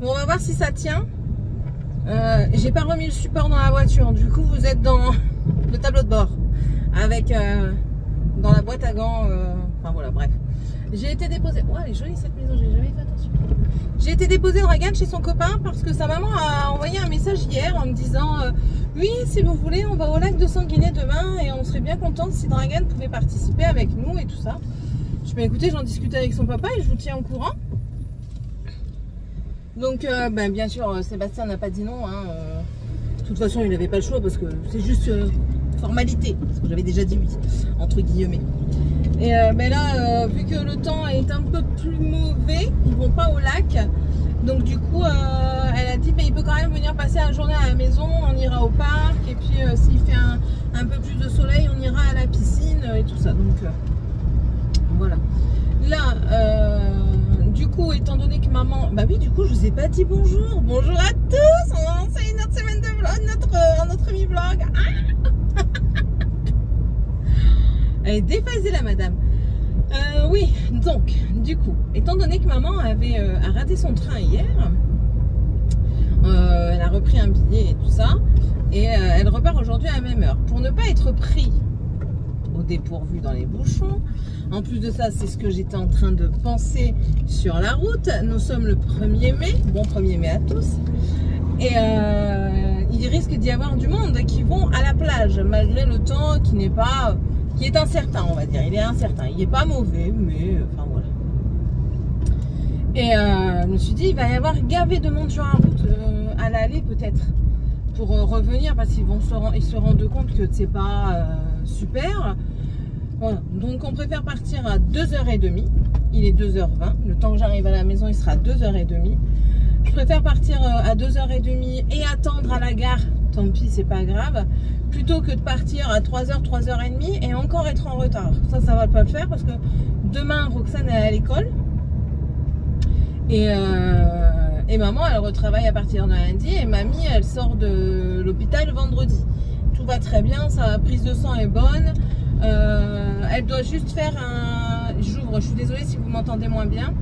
Bon, on va voir si ça tient. J'ai pas remis le support dans la voiture. Du coup, vous êtes dans le tableau de bord. Avec dans la boîte à gants. Enfin voilà, bref. J'ai été déposée. Ouais, elle est jolie cette maison, j'ai jamais fait attention. J'ai été déposée Dragan chez son copain parce que sa maman a envoyé un message hier en me disant oui, si vous voulez, on va au lac de Sanguinet demain et on serait bien contente si Dragan pouvait participer avec nous et tout ça. Je vais écouter, j'en discute avec son papa et je vous tiens au courant. Donc, ben, bien sûr, Sébastien n'a pas dit non. Hein, de toute façon, il n'avait pas le choix parce que c'est juste formalité. Parce que j'avais déjà dit oui, entre guillemets. Et ben là, vu que le temps est un peu plus mauvais, ils vont pas au lac. Donc du coup, elle a dit, mais il peut quand même venir passer la journée à la maison, on ira au parc. Et puis s'il fait un peu plus de soleil, on ira à la piscine et tout ça. Donc voilà. Là, du coup, étant donné que maman... Bah oui, du coup, je vous ai pas dit bonjour. Bonjour à tous. On va lancer notre semaine de vlog, notre mi-vlog. Ah elle est déphasée la madame. Oui, donc, du coup, étant donné que maman avait a raté son train hier, elle a repris un billet et tout ça, et elle repart aujourd'hui à la même heure. Pour ne pas être pris au dépourvu dans les bouchons, en plus de ça, c'est ce que j'étais en train de penser sur la route. Nous sommes le 1er mai, bon 1er mai à tous, et il risque d'y avoir du monde qui vont à la plage, malgré le temps qui n'est pas... qui est incertain, on va dire. Il est incertain. Il n'est pas mauvais, mais enfin voilà. Et je me suis dit, il va y avoir gavé de monde sur la route à l'aller peut-être pour revenir parce qu'ils se rendent compte que c'est pas super. Voilà. Donc on préfère partir à 2h30. Il est 2h20. Le temps que j'arrive à la maison, il sera 2h30. Je préfère partir à 2h30 et attendre à la gare. Tant pis, c'est pas grave. Plutôt que de partir à 3h, 3h30 et encore être en retard. Ça va pas le faire parce que demain, Roxane est à l'école. Et maman, elle retravaille à partir de lundi. Et mamie, elle sort de l'hôpital le vendredi. Tout va très bien, sa prise de sang est bonne. Elle doit juste faire un... J'ouvre, je suis désolée si vous m'entendez moins bien.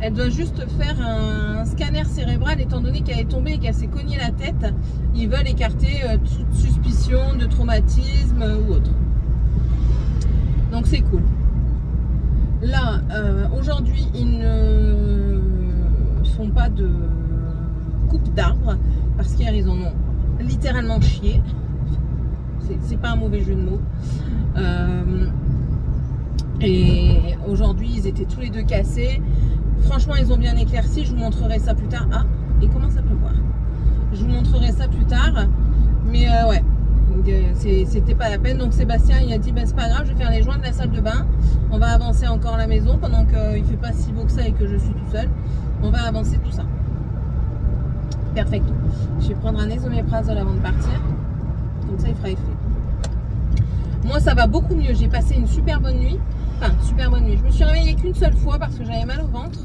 Elle doit juste faire un scanner cérébral étant donné qu'elle est tombée et qu'elle s'est cognée la tête. Ils veulent écarter toute suspicion de traumatisme ou autre. Donc c'est cool. Là, aujourd'hui, ils ne font pas de coupe d'arbres parce qu'hier ils en ont littéralement chié. C'est pas un mauvais jeu de mots. Et aujourd'hui, ils étaient tous les deux cassés. Franchement, ils ont bien éclairci. Je vous montrerai ça plus tard. Ah, et comment ça peut voir? Je vous montrerai ça plus tard. Mais ouais, c'était pas la peine. Donc Sébastien, il a dit, ben, c'est pas grave, je vais faire les joints de la salle de bain. On va avancer encore la maison pendant qu'il fait pas si beau que ça et que je suis tout seul. On va avancer tout ça. Perfecto. Je vais prendre un esoméprazole avant de partir. Comme ça, il fera effet. Moi, ça va beaucoup mieux. J'ai passé une super bonne nuit. Enfin, super bonne nuit. Je me suis réveillée qu'une seule fois parce que j'avais mal au ventre.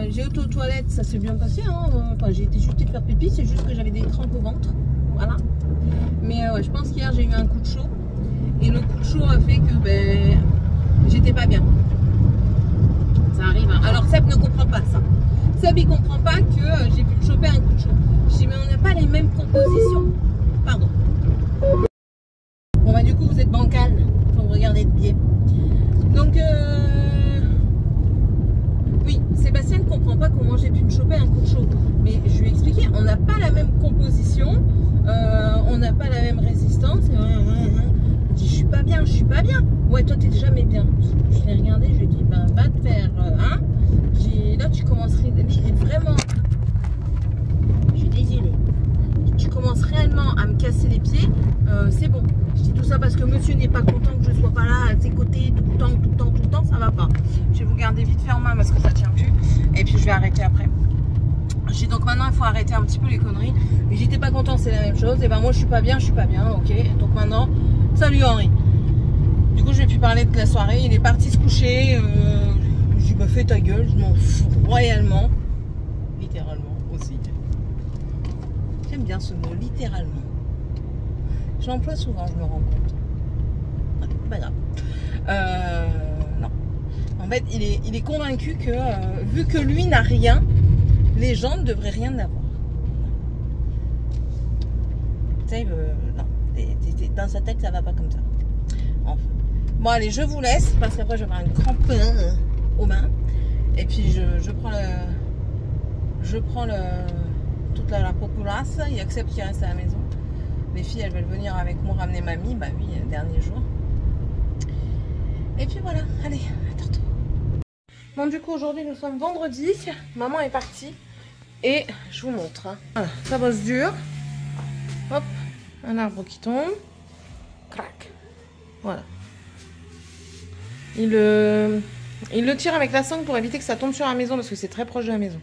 J'ai été aux toilettes, ça s'est bien passé. Hein. Enfin, j'ai été juste faire pipi, c'est juste que j'avais des crampes au ventre. Voilà. Mais ouais, je pense qu'hier j'ai eu un coup de chaud. Et le coup de chaud a fait que ben, j'étais pas bien. Ça arrive. Hein. Alors Seb ne comprend pas ça. Seb il comprend pas que j'ai pu me choper un coup de chaud. Je dis mais on n'a pas les mêmes compositions. Pardon. Bon bah du coup vous êtes bancal. Faut me regarder de biais. Donc oui, Sébastien ne comprend pas comment j'ai pu me choper un coup de chaud. Mais je lui ai expliqué, on n'a pas la même composition, on n'a pas la même résistance. Je dis, je suis pas bien, je suis pas bien. Ouais, toi t'es jamais bien. Je l'ai regardé, je lui ai dit, ben va te faire, hein. Là tu commencerais vraiment. Je suis désolée. Tu commences réellement à me casser les pieds, c'est bon. Je dis tout ça parce que monsieur n'est pas content que je sois pas là à ses côtés tout le temps, ça va pas. Je vais vous garder vite fait en main parce que ça tient plus. Et puis je vais arrêter après. J'ai donc maintenant il faut arrêter un petit peu les conneries. Mais j'étais pas content, c'est la même chose. Et ben moi je suis pas bien, ok. Donc maintenant, salut Henri. Du coup je vais plus parler de la soirée. Il est parti se coucher. Je lui ai fait ta gueule, je m'en fous royalement. Littéralement aussi. J'aime bien ce mot, littéralement. Je l'emploie souvent, je me rends compte. Ouais, pas grave. Non. En fait, il est convaincu que, vu que lui n'a rien, Les gens ne devraient rien avoir. Tu sais, non. Dans sa tête, ça va pas comme ça. Enfin. Bon, allez, je vous laisse parce qu'après, je vais avoir une crampe aux mains. Et puis, je prends toute la populace. Il y a que Seb qui reste à la maison. Les filles, elles veulent venir avec moi ramener mamie. Bah oui, le dernier jour. Et puis voilà, allez, à tantôt. Bon, du coup, aujourd'hui, nous sommes vendredi. Maman est partie. Et je vous montre. Hein. Voilà, ça bosse dur. Hop, un arbre qui tombe. Crac. Voilà. Il le tire avec la sangle pour éviter que ça tombe sur la maison parce que c'est très proche de la maison.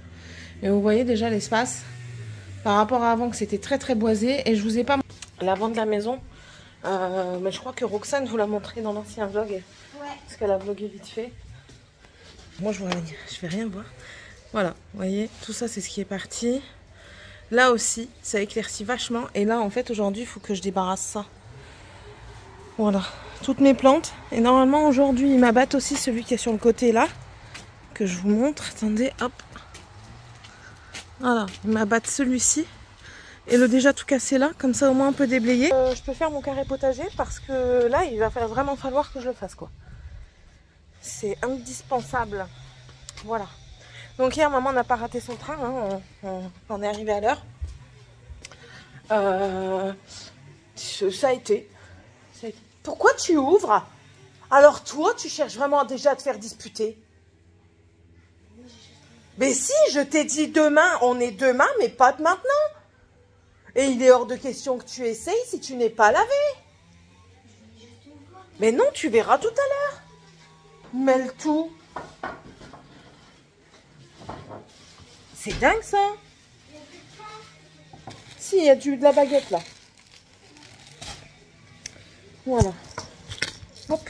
Et vous voyez déjà l'espace par rapport à avant que c'était très très boisé. Et je vous ai pas l'avant de la maison. Mais je crois que Roxane vous l'a montré dans l'ancien vlog. Ouais. Parce qu'elle a vlogué vite fait. Moi je vais rien voir. Voilà, vous voyez, tout ça c'est ce qui est parti. Là aussi, ça éclaircit vachement. Et là en fait aujourd'hui il faut que je débarrasse ça. Voilà, toutes mes plantes. Et normalement aujourd'hui ils m'abattent aussi celui qui est sur le côté là. Que je vous montre. Attendez, hop. Voilà, ils m'abattent celui-ci. Et le déjà tout cassé là, comme ça au moins on peut déblayer. Je peux faire mon carré potager parce que là il va vraiment falloir que je le fasse quoi. C'est indispensable. Voilà. Donc hier maman n'a pas raté son train, hein. On est arrivé à l'heure. Ça a été. Pourquoi tu ouvres? Alors toi tu cherches vraiment déjà à te faire disputer? Mais si, je t'ai dit demain, on est demain, mais pas de maintenant. Et il est hors de question que tu essayes si tu n'es pas lavé. Mais non, tu verras tout à l'heure. Mêle tout. C'est dingue ça. Si, il y a de la baguette là. Voilà. Hop.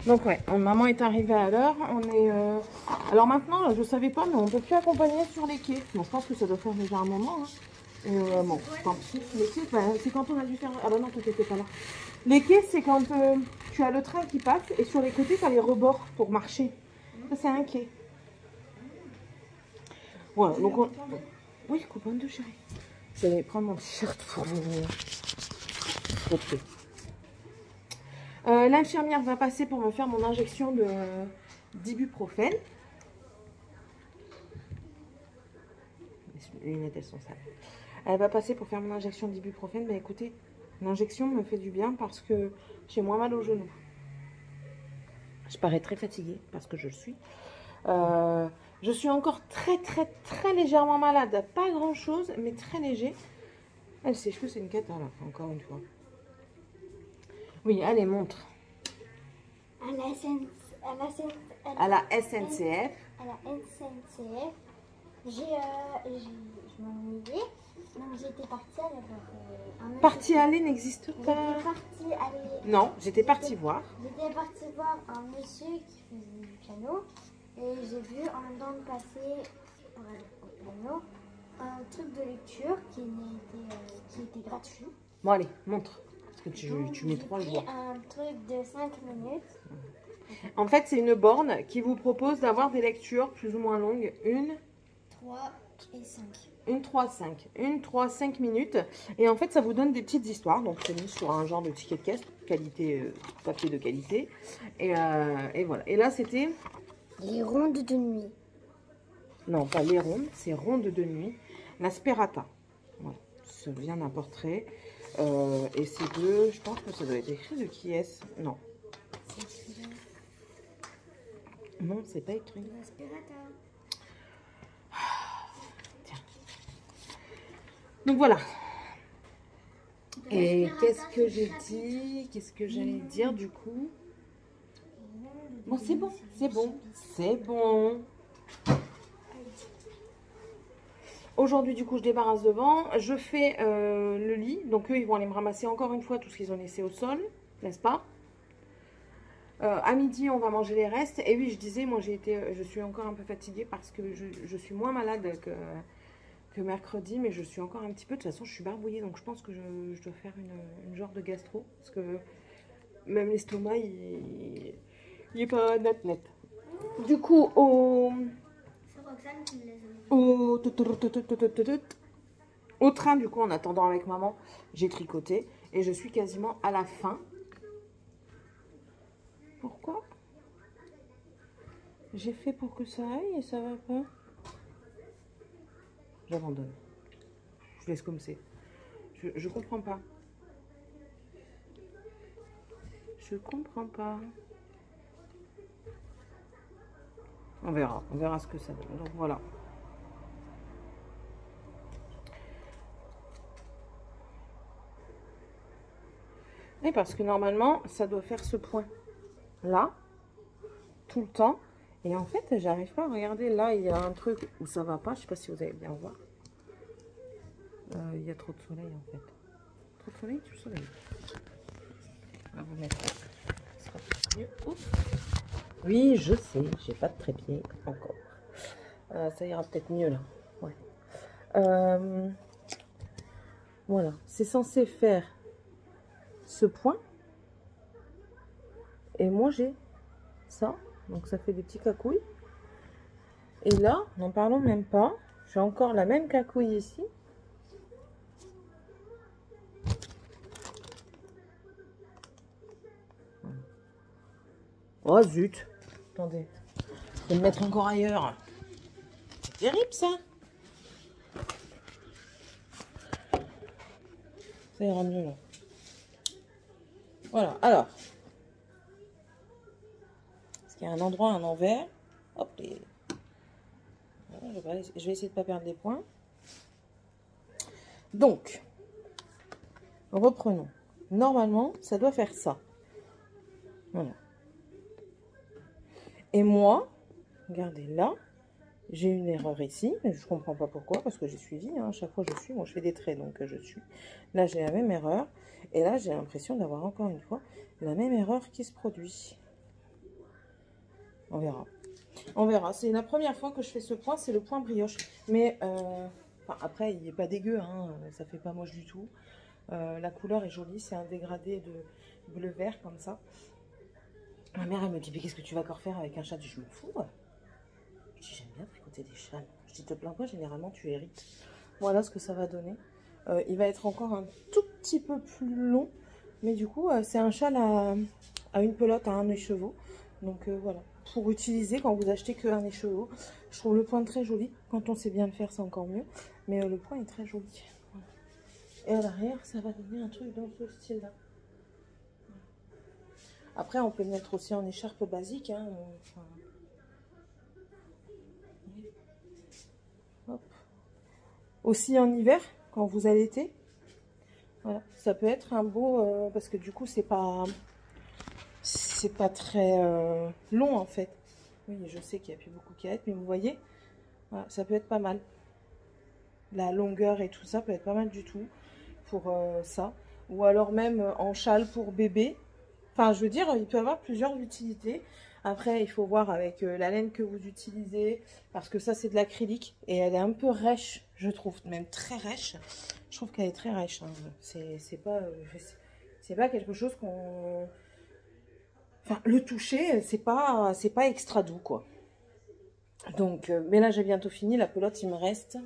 Donc ouais, maman est arrivée à l'heure. On est. Alors maintenant, je savais pas, mais on peut plus accompagner sur les quais. Bon, je pense que ça doit faire déjà un moment. Hein. Bon, tant pis. Les quais, c'est quand on a dû faire. Ah bah non, toi t'étais pas là. Les quais, c'est quand tu as le train qui passe et sur les côtés, tu as les rebords pour marcher. Ça, c'est un quai. Voilà, donc on... Oui, copain de chérie. Je vais prendre mon t-shirt pour vous frotter. L'infirmière va passer pour me faire mon injection d'ibuprofène. Les lunettes, elles sont sales. Elle va passer pour faire mon injection d'ibuprofène. Mais écoutez, l'injection me fait du bien parce que j'ai moins mal au genou. Je parais très fatiguée parce que je le suis. Je suis encore très légèrement malade. Pas grand chose, mais très léger. Elle, ses cheveux, c'est une cata là, encore une fois. Oui, allez, montre. À la SNCF. À la SNCF, Je m'ennuyais. Non, mais j'étais partie aller voir. Partie aller n'existe pas. J'étais partie aller. Non, j'étais partie voir. J'étais partie voir un monsieur qui faisait du piano. Et j'ai vu en même temps passer pour aller au piano un truc de lecture qui était gratuit. Bon, allez, montre. Parce que tu mets 3 jours. Un truc de 5 minutes. En fait, c'est une borne qui vous propose d'avoir des lectures plus ou moins longues. 3 et 5. Une 3-5. Une 3-5 minutes. Et en fait, ça vous donne des petites histoires. Donc, c'est mis sur un genre de ticket de caisse, qualité, papier de qualité. Et voilà. Et là, c'était... Les rondes de nuit. Non, pas les rondes, c'est rondes de nuit. L'Asperata. Voilà. Ça vient d'un portrait. Et c'est de... Je pense que ça doit être écrit de qui est-ce? Non. C'est celui-là. Non, c'est pas écrit. L'Asperata. Tiens. Donc voilà. Et qu'est-ce que j'ai dit? Qu'est-ce que j'allais dire du coup? Bon, c'est bon, c'est bon, c'est bon. Aujourd'hui, du coup, je débarrasse devant. Je fais le lit. Donc, eux, ils vont aller me ramasser encore une fois tout ce qu'ils ont laissé au sol, n'est-ce pas? À midi, on va manger les restes. Et oui, je disais, moi, je suis encore un peu fatiguée parce que je suis moins malade que mercredi. Mais je suis encore un petit peu. De toute façon, je suis barbouillée. Donc, je pense que je dois faire une genre de gastro. Parce que même l'estomac, il est pas net. Du coup, Roxane qui me les a mis. Au train, du coup, en attendant avec maman, j'ai tricoté. Et je suis quasiment à la fin. Pourquoi j'ai fait pour que ça aille et ça va pas? J'abandonne. Je laisse comme c'est. Je comprends pas. Je comprends pas. On verra ce que ça donne. Donc voilà. Et parce que normalement, ça doit faire ce point là, tout le temps. Et en fait, j'arrive pas à regarder. Là, il y a un truc où ça va pas. Je sais pas si vous allez bien voir. Il y a trop de soleil en fait. Trop de soleil, du soleil. On va vous mettre ça. Ce sera mieux. Oups. Oui, je sais, j'ai pas de trépied encore. Ça ira peut-être mieux là. Ouais. Voilà, c'est censé faire ce point. Et moi j'ai ça. Donc ça fait des petits cacouilles. Et là, n'en parlons même pas. J'ai encore la même cacouille ici. Oh zut. Attendez. Je vais me mettre encore ailleurs. C'est terrible ça. Ça ira mieux là. Voilà, alors. Est-ce qu'il y a un endroit, un envers? Hop, les... Je vais essayer de ne pas perdre les points. Donc, reprenons. Normalement, ça doit faire ça. Voilà. Et moi, regardez là, j'ai une erreur ici. Je ne comprends pas pourquoi, parce que j'ai suivi. Hein, chaque fois, je suis. Moi, je fais des traits, donc je suis. Là, j'ai la même erreur. Et là, j'ai l'impression d'avoir encore une fois la même erreur qui se produit. On verra. On verra. C'est la première fois que je fais ce point. C'est le point brioche. Mais enfin, après, il n'est pas dégueu. Hein, ça fait pas moche du tout. La couleur est jolie. C'est un dégradé de bleu-vert comme ça. Ma mère, elle me dit, mais qu'est-ce que tu vas encore faire avec un châle? Je m'en fous. Je dis, j'aime bien tricoter des châles. Je dis, te plains pas, généralement, tu hérites. Voilà ce que ça va donner. Il va être encore un tout petit peu plus long. Mais du coup, c'est un châle à une pelote, à un écheveau. Donc voilà. Pour utiliser, quand vous achetez qu'un écheveau, je trouve le point très joli. Quand on sait bien le faire, c'est encore mieux. Mais le point est très joli. Voilà. Et à l'arrière, ça va donner un truc dans ce style-là. Après, on peut le mettre aussi en écharpe basique. Hein, enfin... Hop. Aussi en hiver, quand vous allaitez. Voilà, ça peut être un beau... parce que du coup, c'est pas très long, en fait. Oui, je sais qu'il n'y a plus beaucoup qui allaitent, mais vous voyez, voilà, ça peut être pas mal. La longueur et tout ça peut être pas mal du tout pour ça. Ou alors même en châle pour bébé. Enfin, je veux dire, il peut y avoir plusieurs utilités. Après, il faut voir avec la laine que vous utilisez. Parce que ça, c'est de l'acrylique. Et elle est un peu rêche, je trouve. Même très rêche. Je trouve qu'elle est très rêche. Hein. C'est pas quelque chose qu'on... Enfin, le toucher, c'est pas extra doux, quoi. Donc, mais là, j'ai bientôt fini. La pelote, il me reste...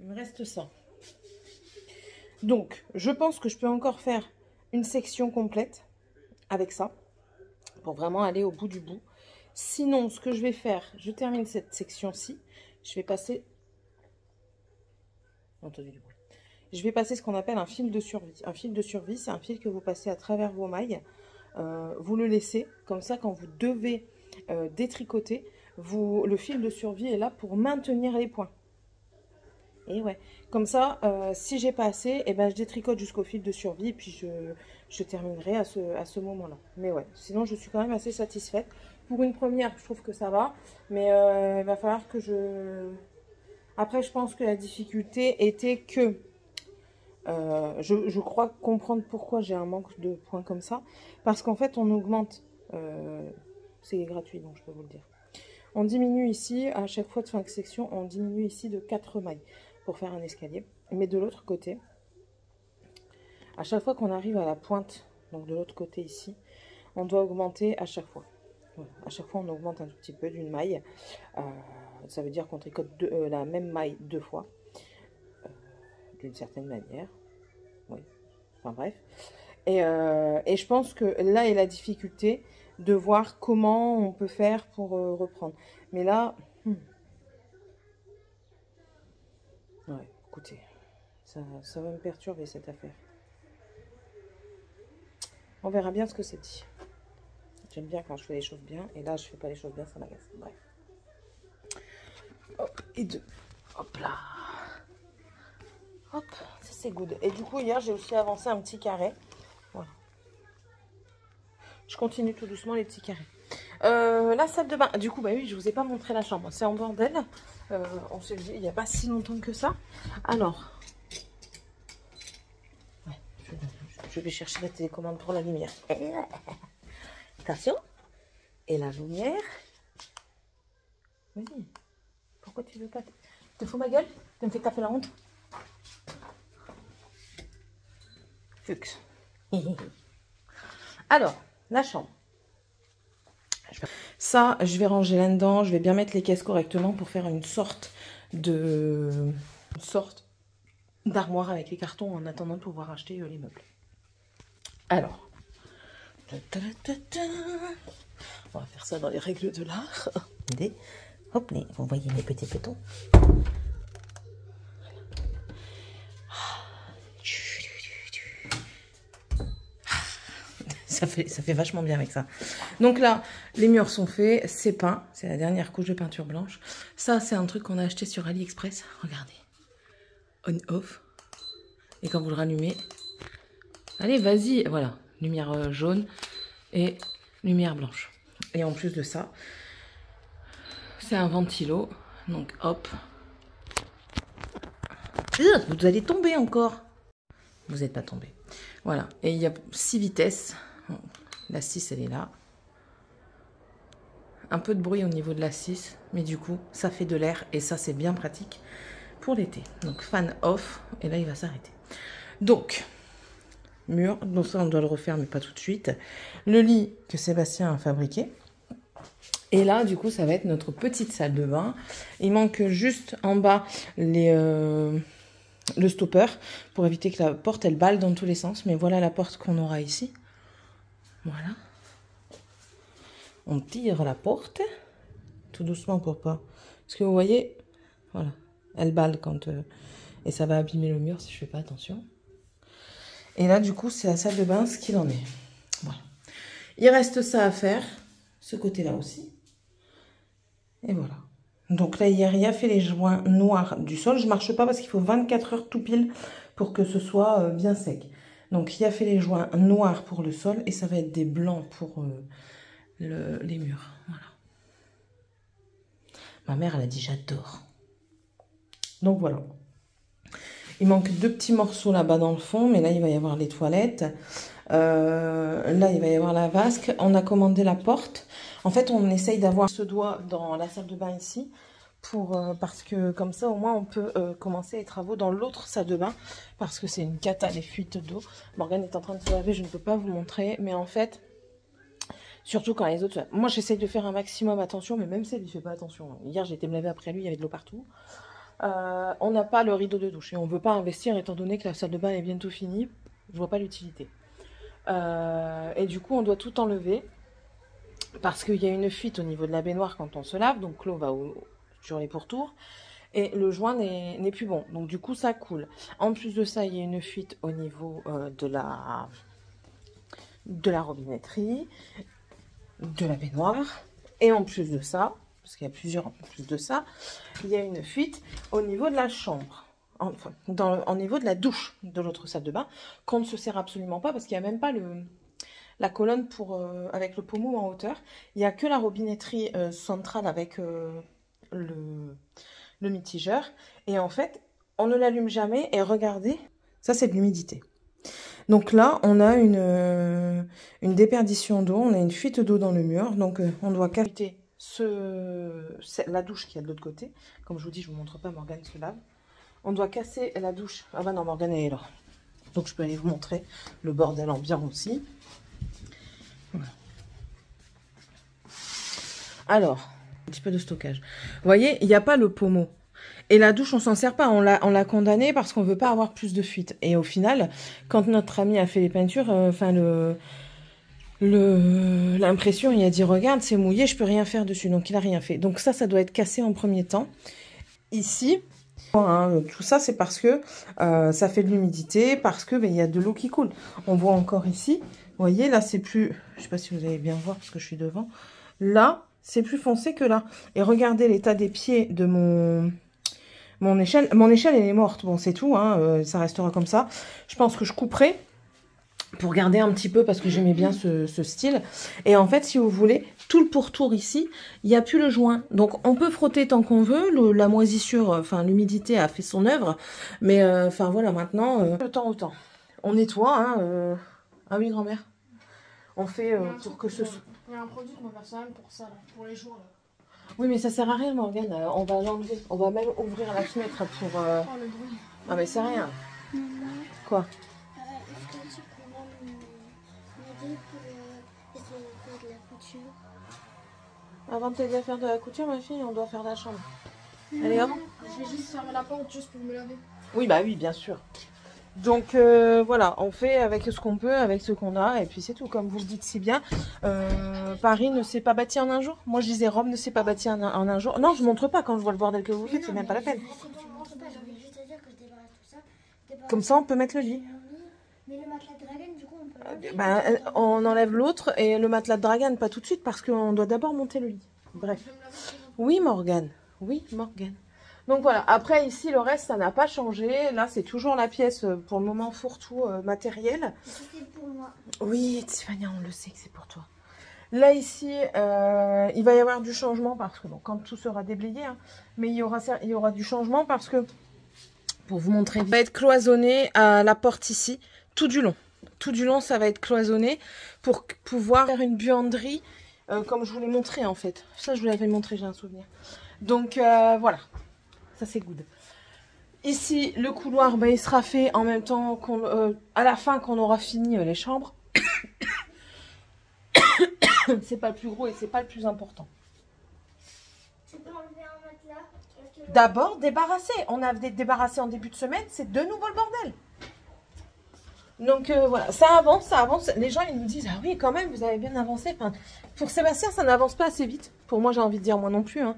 Il me reste ça. Donc, je pense que je peux encore faire une section complète avec ça. Pour vraiment aller au bout du bout. Sinon, ce que je vais faire, je termine cette section-ci. Je vais passer... Entendu du bruit. Je vais passer ce qu'on appelle un fil de survie. Un fil de survie, c'est un fil que vous passez à travers vos mailles. Vous le laissez. Comme ça, quand vous devez détricoter, le fil de survie est là pour maintenir les points. Et ouais, comme ça, si j'ai pas assez, eh ben, je détricote jusqu'au fil de survie et puis je terminerai à ce moment-là. Mais ouais, sinon je suis quand même assez satisfaite. Pour une première, je trouve que ça va, mais il va falloir que je... Après, je pense que la difficulté était que... je crois comprendre pourquoi j'ai un manque de points comme ça. Parce qu'en fait, on augmente... c'est gratuit, donc je peux vous le dire. On diminue ici, à chaque fois de fin de section, on diminue ici de 4 mailles pour faire un escalier. Mais de l'autre côté, À chaque fois qu'on arrive à la pointe, donc de l'autre côté ici, on doit augmenter à chaque fois. Voilà. À chaque fois, on augmente un tout petit peu d'une maille. Ça veut dire qu'on tricote la même maille 2 fois, d'une certaine manière. Oui, enfin bref. Et je pense que là est la difficulté de voir comment on peut faire pour reprendre. Mais là, ouais, écoutez, ça va me perturber cette affaire. On verra bien ce que c'est dit. J'aime bien quand je fais les choses bien. Et là, je fais pas les choses bien, ça m'agace. Bref. Hop, et 2. Hop là. Hop, ça c'est good. Et du coup, hier, j'ai aussi avancé un petit carré. Voilà. Je continue tout doucement les petits carrés. La salle de bain. Du coup, bah oui, je vous ai pas montré la chambre. C'est en bordel. On s'est dit il n'y a pas si longtemps que ça. Alors. Ouais, je vais chercher la télécommande pour la lumière. Attention. Et la lumière. Vas-y. Pourquoi tu veux pas? Te fous ma gueule? Tu me fais taper la honte? Fuchs. Alors, la chambre. Ça, je vais ranger là-dedans. Je vais bien mettre les caisses correctement pour faire une sorte d'armoire avec les cartons en attendant de pouvoir acheter les meubles. Alors, on va faire ça dans les règles de l'art. Hop, vous voyez mes petits pétons. Ça fait vachement bien avec ça. Donc là, les murs sont faits, c'est peint. C'est la dernière couche de peinture blanche. Ça, c'est un truc qu'on a acheté sur AliExpress. Regardez. On-off. Et quand vous le rallumez, allez, vas-y. Voilà, lumière jaune et lumière blanche. Et en plus de ça, c'est un ventilo. Donc hop. Vous allez tomber encore. Vous n'êtes pas tombé. Voilà. Et il y a 6 vitesses. La 6, elle est là. Un peu de bruit au niveau de la 6, mais du coup, ça fait de l'air et ça, c'est bien pratique pour l'été. Donc, fan off, et là, il va s'arrêter. Donc, mur, donc ça, on doit le refaire, mais pas tout de suite. Le lit que Sébastien a fabriqué. Et là, du coup, ça va être notre petite salle de bain. Il manque juste en bas le stopper pour éviter que la porte, elle balle dans tous les sens. Mais voilà la porte qu'on aura ici. Voilà. On tire la porte tout doucement pour pas. Parce que vous voyez, voilà, elle balle quand et ça va abîmer le mur si je fais pas attention. Et là, du coup, c'est la salle de bain, ce qu'il en est. Voilà. Il reste ça à faire, ce côté-là aussi. Et voilà. Donc là, hier, il a fait les joints noirs du sol. Je marche pas parce qu'il faut 24 heures tout pile pour que ce soit bien sec. Donc, il a fait les joints noirs pour le sol et ça va être des blancs pour les murs. Voilà. Ma mère, elle a dit j'adore. Donc, voilà. Il manque 2 petits morceaux là-bas dans le fond, mais là, il va y avoir les toilettes. Là, il va y avoir la vasque. On a commandé la porte. En fait, on essaye d'avoir ce doigt dans la salle de bain ici. Parce que comme ça au moins on peut commencer les travaux dans l'autre salle de bain parce que c'est une cata les fuites d'eau. Morgane est en train de se laver, je ne peux pas vous montrer, mais en fait surtout quand les autres, moi j'essaye de faire un maximum attention, mais même si elle ne fait pas attention. Hier j'ai été me laver après lui, il y avait de l'eau partout. On n'a pas le rideau de douche et on ne veut pas investir étant donné que la salle de bain est bientôt finie. Je vois pas l'utilité et du coup on doit tout enlever parce qu'il y a une fuite au niveau de la baignoire quand on se lave, donc l'eau va sur les pourtours et le joint n'est plus bon, donc du coup ça coule. En plus de ça, il y a une fuite au niveau de la robinetterie, de la baignoire, et en plus de ça, parce qu'il y a plusieurs en plus de ça, il y a une fuite au niveau de la chambre, enfin au niveau de la douche de l'autre salle de bain qu'on ne se sert absolument pas parce qu'il n'y a même pas la colonne avec le pommeau en hauteur. Il n'y a que la robinetterie centrale avec le mitigeur. Et en fait, on ne l'allume jamais. Et regardez, ça c'est de l'humidité. Donc là, on a une déperdition d'eau. On a une fuite d'eau dans le mur. Donc on doit casser la douche qui est de l'autre côté. Comme je vous dis, je ne vous montre pas, Morgane se lave. On doit casser la douche. Ah bah non, Morgane elle est là. Donc je peux aller vous montrer le bordel ambiant aussi. Voilà. Alors, un petit peu de stockage. Vous voyez, il n'y a pas le pommeau. Et la douche, on s'en sert pas. On l'a condamné parce qu'on veut pas avoir plus de fuite. Et au final, quand notre ami a fait les peintures, enfin l'impression, il a dit regarde, c'est mouillé, je peux rien faire dessus. Donc il a rien fait. Donc ça doit être cassé en premier temps. Ici, hein, tout ça, c'est parce que ça fait de l'humidité, parce que il y a de l'eau qui coule. On voit encore ici. Vous voyez, là, c'est plus... Je sais pas si vous allez bien voir parce que je suis devant. Là, c'est plus foncé que là. Et regardez l'état des pieds de mon échelle. Mon échelle, elle est morte. Bon, c'est tout, hein, ça restera comme ça. Je pense que je couperai pour garder un petit peu parce que j'aimais bien ce style. Et en fait, si vous voulez, tout le pourtour ici, il n'y a plus le joint. Donc, on peut frotter tant qu'on veut. La moisissure, enfin, l'humidité a fait son œuvre. Mais, enfin, voilà, maintenant, le temps au temps. On nettoie, hein. Ah oui, grand-mère. On fait pour que ce soit... Il y a un produit qu'on va faire ça même pour ça, là, pour les jours. Là. Oui, mais ça sert à rien, Morgane. On va l'enlever. On va même ouvrir la fenêtre pour... Oh, le bruit. Ah, mais c'est rien. Maman, Quoi? est-ce que tu pourrais m'aider pour essayer de faire de la couture? Avant de t'aider à faire de la couture, ma fille, on doit faire la chambre. Allez, hop. Je vais juste fermer la porte juste pour me laver. Oui, bah oui, bien sûr. Donc voilà, on fait avec ce qu'on peut, avec ce qu'on a, et puis c'est tout. Comme vous le dites si bien, Paris ne s'est pas bâti en un jour. Moi je disais Rome ne s'est pas bâti en un jour. Non, je montre pas quand je vois le bordel que vous faites, c'est même pas la peine. Comme ça, on peut mettre le lit. Mais le matelas de Dragan, du coup, on peut l'enlever. Ben, on enlève l'autre et le matelas de Dragan, pas tout de suite, parce qu'on doit d'abord monter le lit. Bref. Oui, Morgane. Oui, Morgane. Donc voilà, après ici le reste ça n'a pas changé, là c'est toujours la pièce pour le moment fourre-tout matériel. C'est pour moi. Oui Tiffany, on le sait que c'est pour toi. Là ici il va y avoir du changement parce que bon, quand tout sera déblayé, hein, mais il y aura du changement parce que, pour vous montrer, va être cloisonné à la porte ici, tout du long. Tout du long ça va être cloisonné pour pouvoir faire une buanderie comme je vous l'ai montré en fait. Ça je vous l'avais montré, j'ai un souvenir. Donc voilà. Ça, c'est good. Ici, le couloir, ben, il sera fait en même temps qu'on, à la fin qu'on aura fini les chambres. C'est pas le plus gros et c'est pas le plus important. Tu peux enlever un matelas? D'abord, débarrasser. On a débarrassé en début de semaine, c'est de nouveau le bordel. Donc voilà, ça avance, ça avance. Les gens, ils nous disent, ah oui, quand même, vous avez bien avancé. Enfin, pour Sébastien, ça n'avance pas assez vite. Pour moi, j'ai envie de dire, moi non plus. Hein.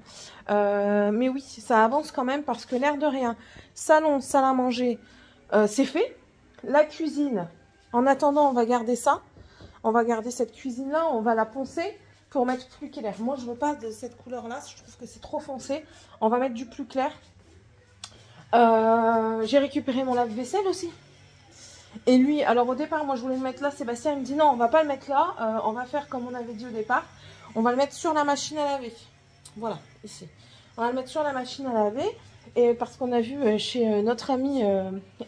Mais oui, ça avance quand même parce que l'air de rien, salon, salle à manger, c'est fait. La cuisine, en attendant, on va garder ça. On va garder cette cuisine-là, on va la poncer pour mettre plus clair. Moi, je veux pas de cette couleur-là, je trouve que c'est trop foncé. On va mettre du plus clair. J'ai récupéré mon lave-vaisselle aussi. Et lui, alors au départ, moi je voulais le mettre là, Sébastien il me dit non, on va pas le mettre là, on va faire comme on avait dit au départ, on va le mettre sur la machine à laver. Voilà, ici. On va le mettre sur la machine à laver, et parce qu'on a vu chez notre ami,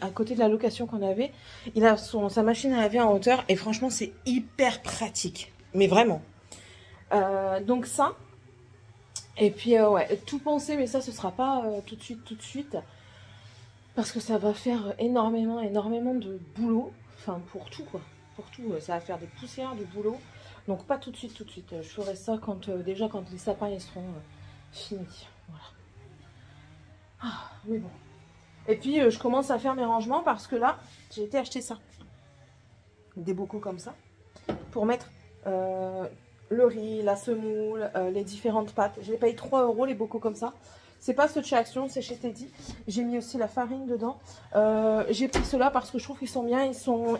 à côté de la location qu'on avait, il a sa machine à laver en hauteur, et franchement c'est hyper pratique, mais vraiment. Donc ça, et puis ouais, tout poncer, mais ça ce sera pas tout de suite. Parce que ça va faire énormément de boulot. Enfin, pour tout, quoi. Pour tout, ça va faire des poussières, du boulot. Donc, pas tout de suite. Je ferai ça quand, déjà quand les sapins ils seront finis. Voilà. Ah, mais bon. Et puis, je commence à faire mes rangements parce que là, j'ai été acheter ça. Des bocaux comme ça. Pour mettre le riz, la semoule, les différentes pâtes. Je les paye 3 € les bocaux comme ça. C'est pas ceux de chez Action, c'est chez Teddy. J'ai mis aussi la farine dedans. J'ai pris ceux-là parce que je trouve qu'ils sont bien. Ils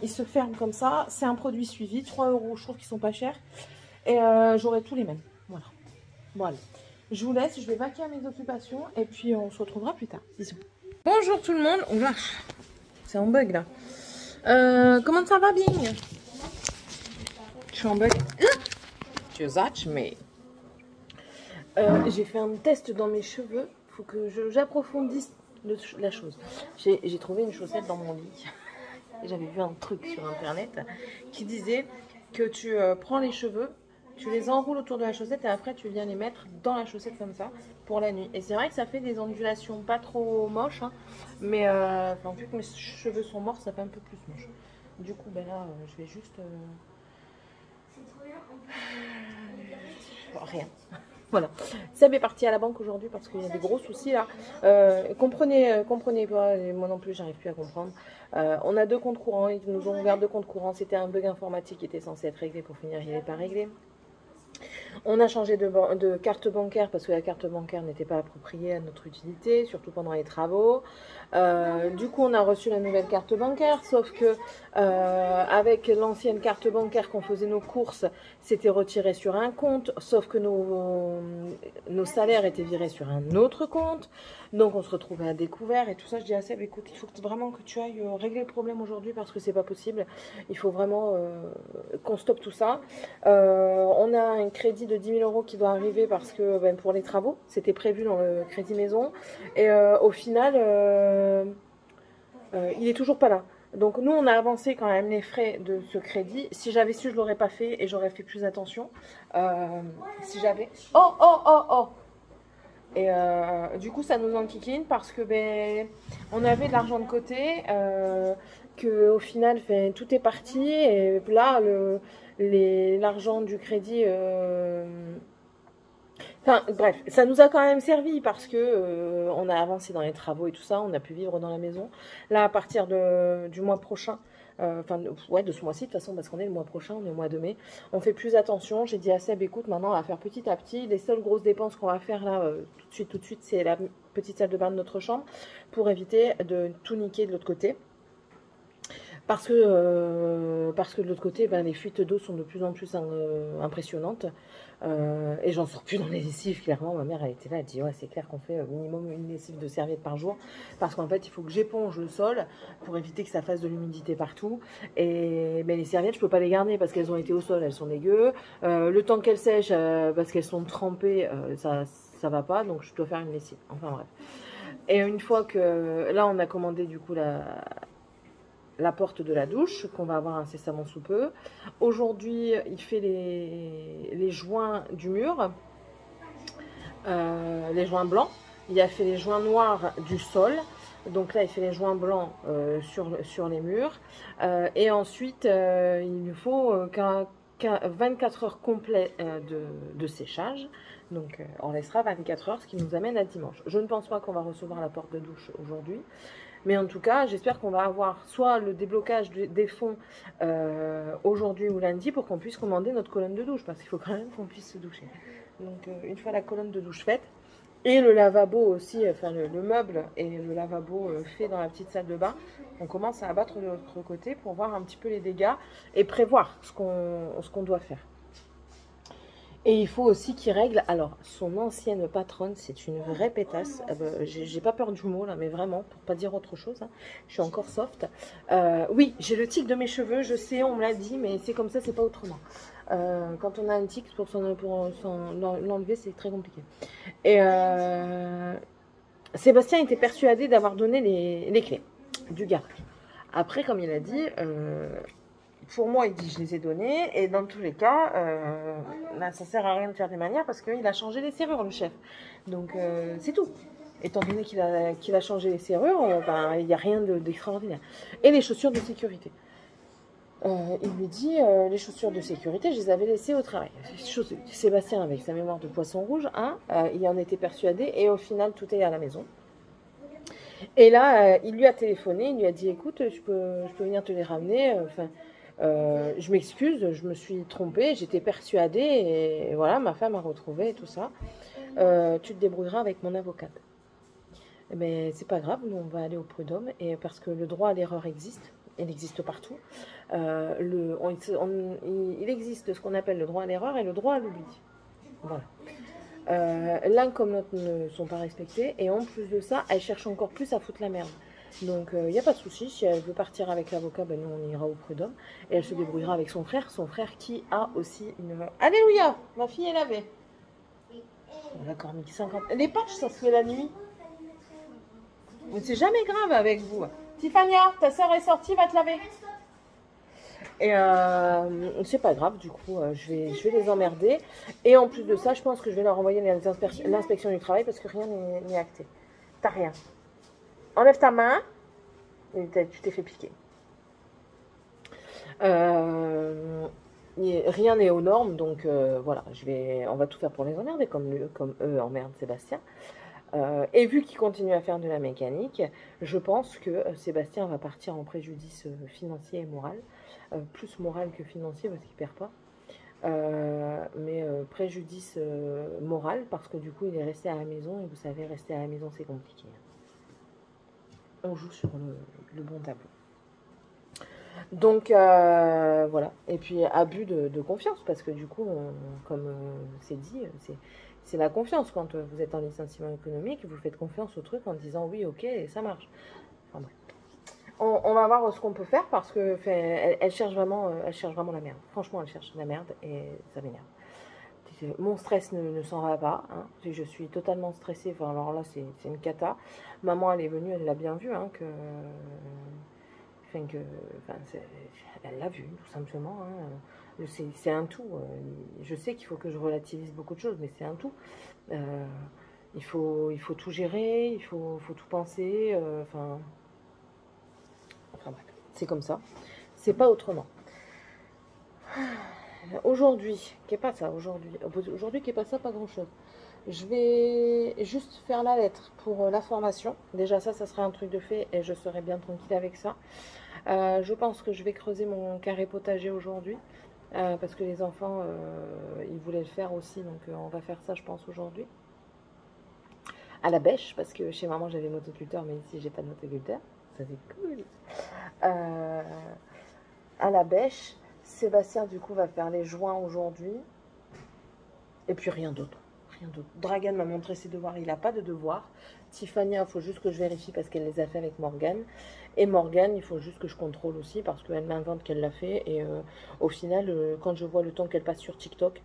se ferment comme ça. C'est un produit suivi. 3 €, je trouve qu'ils sont pas chers. Et j'aurai tous les mêmes. Voilà. Bon, allez. Je vous laisse. Je vais vaquer à mes occupations. Et puis, on se retrouvera plus tard. Bisous. Bonjour tout le monde. Oula, c'est en bug là. Comment ça va, Bing? Je suis en bug. Tu zatch, mais... j'ai fait un test dans mes cheveux. Il faut que j'approfondisse la chose. J'ai trouvé une chaussette dans mon lit. J'avais vu un truc sur internet qui disait que tu prends les cheveux Tu les enroules autour de la chaussette et après tu viens les mettre dans la chaussette comme ça pour la nuit. Et c'est vrai que ça fait des ondulations pas trop moches, hein, mais vu que mes cheveux sont morts, ça fait un peu plus moche. Du coup, ben là, je vais juste... rien. Voilà. Seb est parti à la banque aujourd'hui parce qu'il y a des gros soucis là. Comprenez pas, moi non plus, j'arrive plus à comprendre. On a 2 comptes courants, ils nous ont ouvert 2 comptes courants. C'était un bug informatique qui était censé être réglé pour finir, il n'est pas réglé. On a changé de carte bancaire parce que la carte bancaire n'était pas appropriée à notre utilité, surtout pendant les travaux. Du coup, on a reçu la nouvelle carte bancaire, sauf que avec l'ancienne carte bancaire qu'on faisait nos courses, c'était retiré sur un compte, sauf que nos salaires étaient virés sur un autre compte. Donc, on se retrouvait à découvert et tout ça. Je dis à Seb, écoute, il faut vraiment que tu ailles régler le problème aujourd'hui parce que c'est pas possible. Il faut vraiment qu'on stoppe tout ça. On a un crédit de 10 000 € qui doit arriver parce que pour les travaux, c'était prévu dans le crédit maison. Et au final, il est toujours pas là. Donc nous, on a avancé quand même les frais de ce crédit. Si j'avais su, je l'aurais pas fait et j'aurais fait plus attention. Si j'avais... Oh. Et du coup, ça nous enquiquine parce que on avait de l'argent de côté, que au final, tout est parti. Et là, l'argent du crédit... Enfin, bref, ça nous a quand même servi parce que on a avancé dans les travaux et tout ça, on a pu vivre dans la maison. Là, à partir du mois prochain, de ce mois-ci de toute façon, parce qu'on est le mois prochain, on est le mois de mai, on fait plus attention. J'ai dit à Seb, écoute, maintenant on va faire petit à petit. Les seules grosses dépenses qu'on va faire là, tout de suite, c'est la petite salle de bain de notre chambre pour éviter de tout niquer de l'autre côté. Parce que de l'autre côté, les fuites d'eau sont de plus en plus impressionnantes. Et j'en sors plus dans les lessives, clairement. Ma mère, elle était là, elle dit, ouais, c'est clair qu'on fait minimum une lessive de serviette par jour. Parce qu'en fait, il faut que j'éponge le sol pour éviter que ça fasse de l'humidité partout. Et les serviettes, je peux pas les garder parce qu'elles ont été au sol, elles sont dégueu. Le temps qu'elles sèchent, parce qu'elles sont trempées, ça va pas. Donc, je dois faire une lessive. Enfin, bref. Et une fois que... Là, on a commandé, du coup, la porte de la douche, qu'on va avoir incessamment sous peu. Aujourd'hui, il fait les joints du mur, les joints blancs. Il a fait les joints noirs du sol. Donc là, il fait les joints blancs sur les murs. Et ensuite, il lui faut 24 heures complètes de séchage. Donc, on laissera 24 heures, ce qui nous amène à dimanche. Je ne pense pas qu'on va recevoir la porte de douche aujourd'hui. Mais en tout cas, j'espère qu'on va avoir soit le déblocage des fonds aujourd'hui ou lundi pour qu'on puisse commander notre colonne de douche. Parce qu'il faut quand même qu'on puisse se doucher. Donc, une fois la colonne de douche faite, et le lavabo aussi, enfin le meuble et le lavabo fait dans la petite salle de bain, on commence à abattre de l'autre côté pour voir un petit peu les dégâts et prévoir ce qu'on doit faire. Et il faut aussi qu'il règle, alors son ancienne patronne, c'est une vraie pétasse, j'ai pas peur du mot là, mais vraiment, pour pas dire autre chose, hein, je suis encore soft. Oui, j'ai le tic de mes cheveux, je sais, on me l'a dit, mais c'est comme ça, c'est pas autrement. Quand on a un tic, pour l'enlever, c'est très compliqué. Et Sébastien était persuadé d'avoir donné les clés du garage. Après, comme il a dit... pour moi, il dit je les ai donnés et dans tous les cas, ça sert à rien de faire des manières parce qu'il a changé les serrures, le chef. Donc c'est tout. Étant donné qu'il a changé les serrures, il n'y a rien d'extraordinaire. Et les chaussures de sécurité. Il lui dit les chaussures de sécurité, je les avais laissées au travail. Sébastien, avec sa mémoire de poisson rouge, il en était persuadé et au final, tout est à la maison. Et là, il lui a téléphoné, il lui a dit écoute, je peux venir te les ramener. Je m'excuse, je me suis trompée, j'étais persuadée et voilà, ma femme a retrouvé et tout ça. Tu te débrouilleras avec mon avocate. Mais c'est pas grave, nous on va aller au prud'homme et parce que le droit à l'erreur existe, il existe partout. Il existe ce qu'on appelle le droit à l'erreur et le droit à l'oubli. Voilà. L'un comme l'autre ne sont pas respectés et en plus de ça, elle cherche encore plus à foutre la merde. Donc, il n'y a pas de souci. Si elle veut partir avec l'avocat, nous, on ira au prud'homme. Et elle se débrouillera avec son frère. Son frère qui a aussi une... Alléluia! Ma fille est lavée. D'accord, 1050. Les patchs, ça se fait la nuit. Mais c'est jamais grave avec vous. Tiffania, ta soeur est sortie, va te laver. Et c'est pas grave, du coup, je vais les emmerder. Et en plus de ça, je pense que je vais leur envoyer l'inspection du travail parce que rien n'est acté. T'as rien. Enlève ta main. Et tu t'es fait piquer. Rien n'est aux normes, donc voilà, on va tout faire pour les emmerder, comme eux emmerdent Sébastien. Et vu qu'il continue à faire de la mécanique, je pense que Sébastien va partir en préjudice financier et moral. Plus moral que financier parce qu'il perd pas. Mais préjudice moral parce que du coup il est resté à la maison et vous savez, rester à la maison c'est compliqué. On joue sur le bon tableau. Donc voilà, et puis abus de confiance parce que du coup, comme c'est dit, c'est la confiance. Quand vous êtes en licenciement économique, vous faites confiance au truc en disant oui, ok, et ça marche. Enfin, bref. On va voir ce qu'on peut faire parce que elle cherche vraiment la merde. Franchement, elle cherche la merde et ça m'énerve. Mon stress ne s'en va pas. Hein. Je suis totalement stressée. Enfin, alors là, c'est une cata. Maman, elle est venue, elle l'a bien vu, hein, elle l'a vu, tout simplement. Hein. C'est un tout. Je sais qu'il faut que je relativise beaucoup de choses, mais c'est un tout. Il faut tout gérer, il faut tout penser. Enfin bref, c'est comme ça. C'est pas autrement. Aujourd'hui, qu'est pas ça aujourd'hui? Aujourd'hui, qu'est pas ça, pas grand chose. Je vais juste faire la lettre pour la formation. Déjà ça serait un truc de fait et je serai bien tranquille avec ça. Je pense que je vais creuser mon carré potager aujourd'hui. Parce que les enfants, ils voulaient le faire aussi. Donc on va faire ça, je pense, aujourd'hui. À la bêche, parce que chez maman j'avais motoculteur, mais ici j'ai pas de motoculteur. Ça c'est cool. À la bêche. Sébastien, du coup, va faire les joints aujourd'hui. Et puis, rien d'autre. Rien d'autre. Dragan m'a montré ses devoirs. Il n'a pas de devoirs. Tiffany, il faut juste que je vérifie parce qu'elle les a fait avec Morgane. Et Morgane, il faut juste que je contrôle aussi parce qu'elle m'invente qu'elle l'a fait. Et au final, quand je vois le temps qu'elle passe sur TikTok,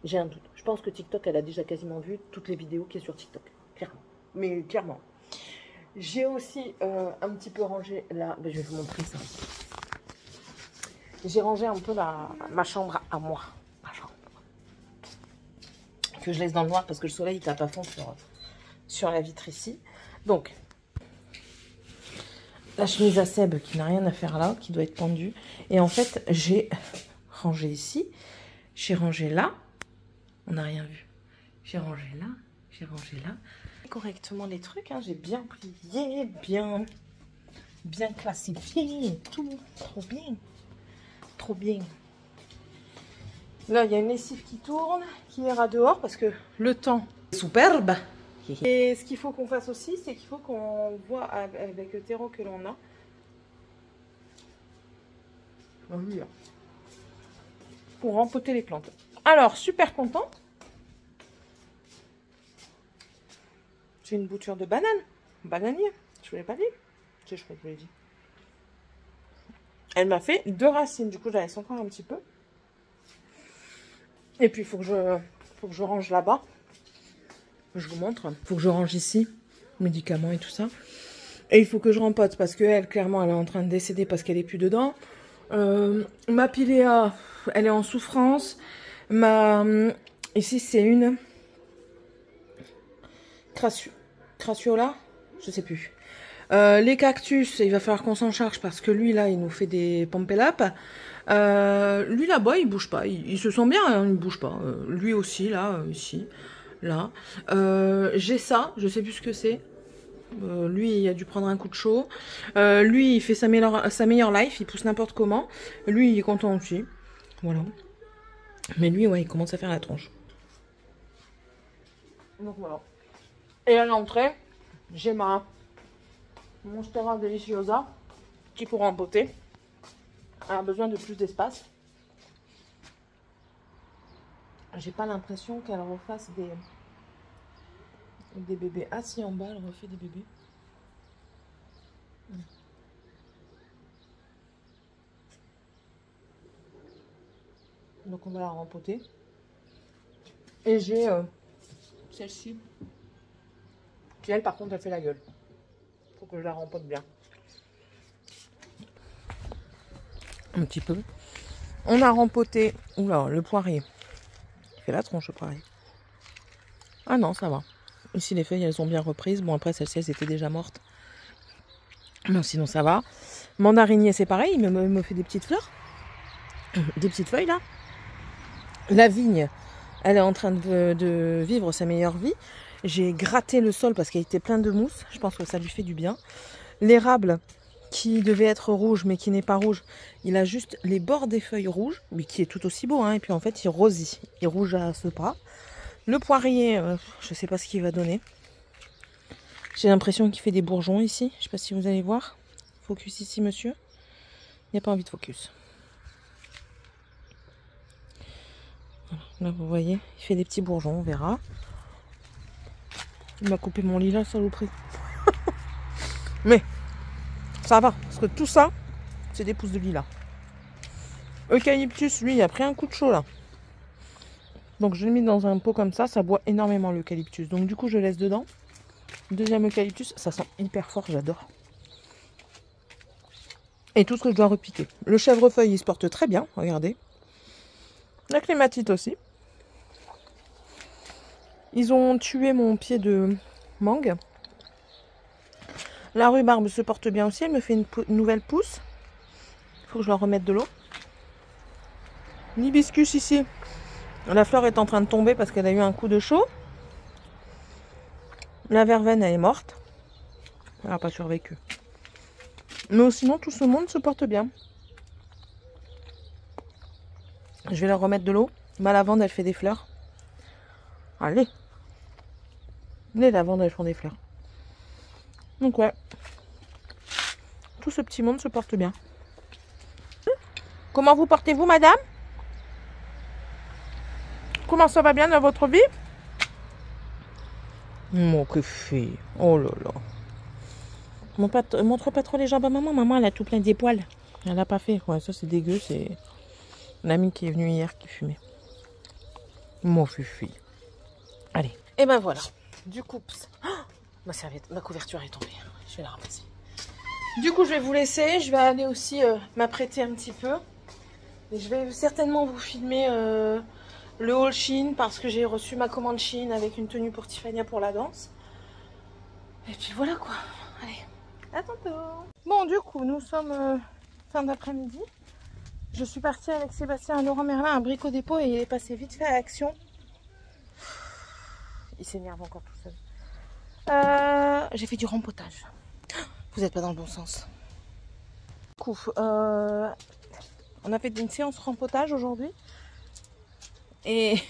j'ai un doute. Je pense que TikTok, elle a déjà quasiment vu toutes les vidéos qu'il y a sur TikTok. Clairement. Mais clairement. J'ai aussi un petit peu rangé là. Ben, je vais vous montrer ça. J'ai rangé un peu ma chambre à moi. Ma chambre. Que je laisse dans le noir parce que le soleil tape à fond sur la vitre ici. Donc, la chemise à Seb qui n'a rien à faire là, qui doit être pendue. Et en fait, j'ai rangé ici. J'ai rangé là. On n'a rien vu. J'ai rangé là. J'ai rangé là. Correctement les trucs. Hein. J'ai bien plié, bien classifié. Tout. Trop bien. Trop bien. Là, il y a une lessive qui tourne, qui ira dehors parce que le temps est superbe. Et ce qu'il faut qu'on fasse aussi, c'est qu'il faut qu'on voit avec le terreau que l'on a. Pour rempoter les plantes. Alors, super contente. J'ai une bouture de banane. Bananier. Je ne l'ai pas dit. Je crois que je l'ai dit. Elle m'a fait 2 racines. Du coup, j'en laisse encore un petit peu. Et puis, il faut que je range là-bas. Je vous montre. Il faut que je range ici. Médicaments et tout ça. Et il faut que je rempote. Parce qu'elle, clairement, elle est en train de décéder parce qu'elle n'est plus dedans. Ma Piléa, elle est en souffrance. Ici, c'est une Crassiola. Je sais plus. Les cactus, il va falloir qu'on s'en charge parce que lui, là, il nous fait des pompélaps. Lui, là-bas, il bouge pas. Il se sent bien, hein, il bouge pas. Lui aussi, là, ici, là. J'ai ça, je sais plus ce que c'est. Lui, il a dû prendre un coup de chaud. Lui, il fait sa meilleure life, il pousse n'importe comment. Lui, il est content aussi. Voilà. Mais lui, ouais, il commence à faire la tronche. Donc voilà. Et à l'entrée, j'ai mon Monstera Deliciosa qui, pour rempoter, a besoin de plus d'espace. J'ai pas l'impression qu'elle refasse des bébés. Ah si, en bas, elle refait des bébés. Donc on va la rempoter. Et j'ai celle-ci. Qui elle, par contre, elle fait la gueule. Faut que je la rempote bien. Un petit peu. On a rempoté. Oula, le poirier. Il fait la tronche, le poirier. Ah non, ça va. Ici, les feuilles, elles ont bien reprises. Bon, après, celles-ci, elles étaient déjà mortes. Non, sinon, ça va. Mandarinier, c'est pareil. Il me fait des petites fleurs. Des petites feuilles, là. La vigne, elle est en train de vivre sa meilleure vie. J'ai gratté le sol parce qu'il était plein de mousse. Je pense que ça lui fait du bien. L'érable, qui devait être rouge, mais qui n'est pas rouge, il a juste les bords des feuilles rouges, mais qui est tout aussi beau. Hein, et puis, en fait, il rosit. Il rougeasse pas. Le poirier, je ne sais pas ce qu'il va donner. J'ai l'impression qu'il fait des bourgeons ici. Je ne sais pas si vous allez voir. Focus ici, monsieur. Il n'y a pas envie de focus. Voilà. Là, vous voyez, il fait des petits bourgeons, on verra. Il m'a coupé mon lilas, saloperie. Mais, ça va. Parce que tout ça, c'est des pousses de lilas. Eucalyptus, lui, il a pris un coup de chaud, là. Donc je l'ai mis dans un pot comme ça boit énormément l'eucalyptus. Donc du coup je laisse dedans. Deuxième eucalyptus, ça sent hyper fort, j'adore. Et tout ce que je dois repiquer. Le chèvrefeuille il se porte très bien, regardez. La clématite aussi. Ils ont tué mon pied de mangue. La rhubarbe se porte bien aussi, elle me fait une nouvelle pousse. Il faut que je leur remette de l'eau. L'hibiscus ici. La fleur est en train de tomber parce qu'elle a eu un coup de chaud. La verveine, elle est morte. Elle n'a pas survécu. Mais sinon, tout ce monde se porte bien. Je vais leur remettre de l'eau. Ma lavande, elle fait des fleurs. Allez. Les lavandes, elles font des fleurs. Donc ouais. Tout ce petit monde se porte bien. Comment vous portez-vous, madame ? Comment ça va bien dans votre vie? Mon que fait. Oh là là. Montre pas trop les jambes à maman. Maman, elle a tout plein des poils. Elle n'a pas fait. Ouais, ça c'est dégueu. C'est l'ami qui est venu hier qui fumait. Mon fufu. Allez. Et ben voilà. Du coup, oh, ma serviette, ma couverture est tombée. Je vais la ramasser. Du coup, je vais vous laisser. Je vais aller aussi m'apprêter un petit peu. Et je vais certainement vous filmer le haul Shein parce que j'ai reçu ma commande Shein avec une tenue pour Tiffania pour la danse. Et puis voilà quoi. Allez, à tantôt. Bon, du coup, nous sommes fin d'après-midi. Je suis partie avec Sébastien à Laurent Merlin à Brico Dépôt et il est passé vite fait à l'action. Il s'énerve encore tout seul. J'ai fait du rempotage. Vous n'êtes pas dans le bon sens. Du coup, on a fait une séance rempotage aujourd'hui. Et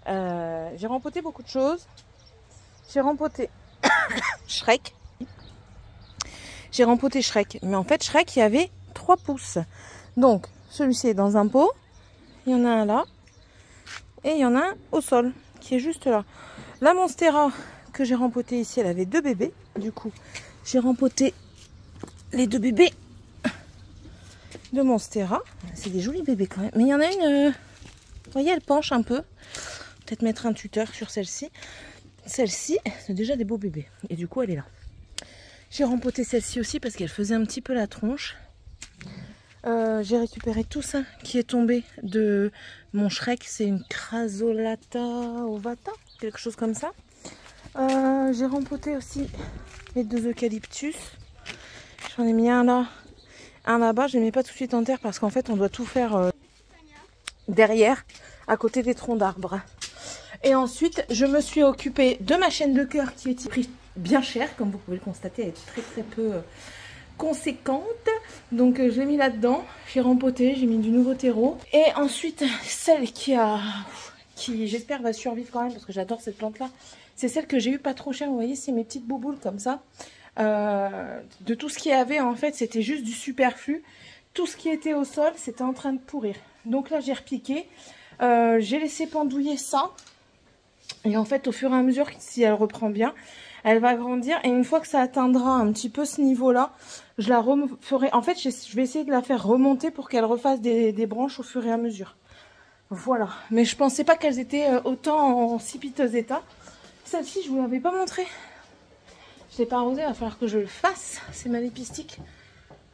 j'ai rempoté beaucoup de choses. J'ai rempoté Shrek. J'ai rempoté Shrek. Mais en fait, Shrek, il y avait 3 pouces. Donc, celui-ci est dans un pot. Il y en a un là. Et il y en a un au sol, qui est juste là. La Monstera que j'ai rempoté ici, elle avait 2 bébés. Du coup, j'ai rempoté les 2 bébés de Monstera. C'est des jolis bébés quand même. Mais il y en a une... Vous voyez, elle penche un peu. Peut-être mettre un tuteur sur celle-ci. Celle-ci, c'est déjà des beaux bébés. Et du coup, elle est là. J'ai rempoté celle-ci aussi parce qu'elle faisait un petit peu la tronche. J'ai récupéré tout ça qui est tombé de mon Shrek. C'est une Crasolata ovata, quelque chose comme ça. J'ai rempoté aussi les 2 eucalyptus. J'en ai mis un là, un là-bas. Je ne les mets pas tout de suite en terre parce qu'en fait, on doit tout faire... derrière, à côté des troncs d'arbres. Et ensuite, je me suis occupée de ma chaîne de cœur qui est pris bien cher, comme vous pouvez le constater, elle est très très peu conséquente. Donc je l'ai mis là-dedans, j'ai rempoté, j'ai mis du nouveau terreau. Et ensuite, celle qui j'espère va survivre quand même, parce que j'adore cette plante-là, c'est celle que j'ai eu pas trop cher. Vous voyez, c'est mes petites bouboules comme ça. De tout ce qu'il y avait, en fait, c'était juste du superflu. Tout ce qui était au sol, c'était en train de pourrir. Donc là, j'ai repiqué. J'ai laissé pendouiller ça. Et en fait, au fur et à mesure, si elle reprend bien, elle va grandir. Et une fois que ça atteindra un petit peu ce niveau-là, je la referai. En fait, je vais essayer de la faire remonter pour qu'elle refasse des branches au fur et à mesure. Voilà. Mais je pensais pas qu'elles étaient autant en si piteux état. Celle-ci, je vous l'avais pas montrée. Je l'ai pas arrosée, il va falloir que je le fasse. C'est ma lépistique.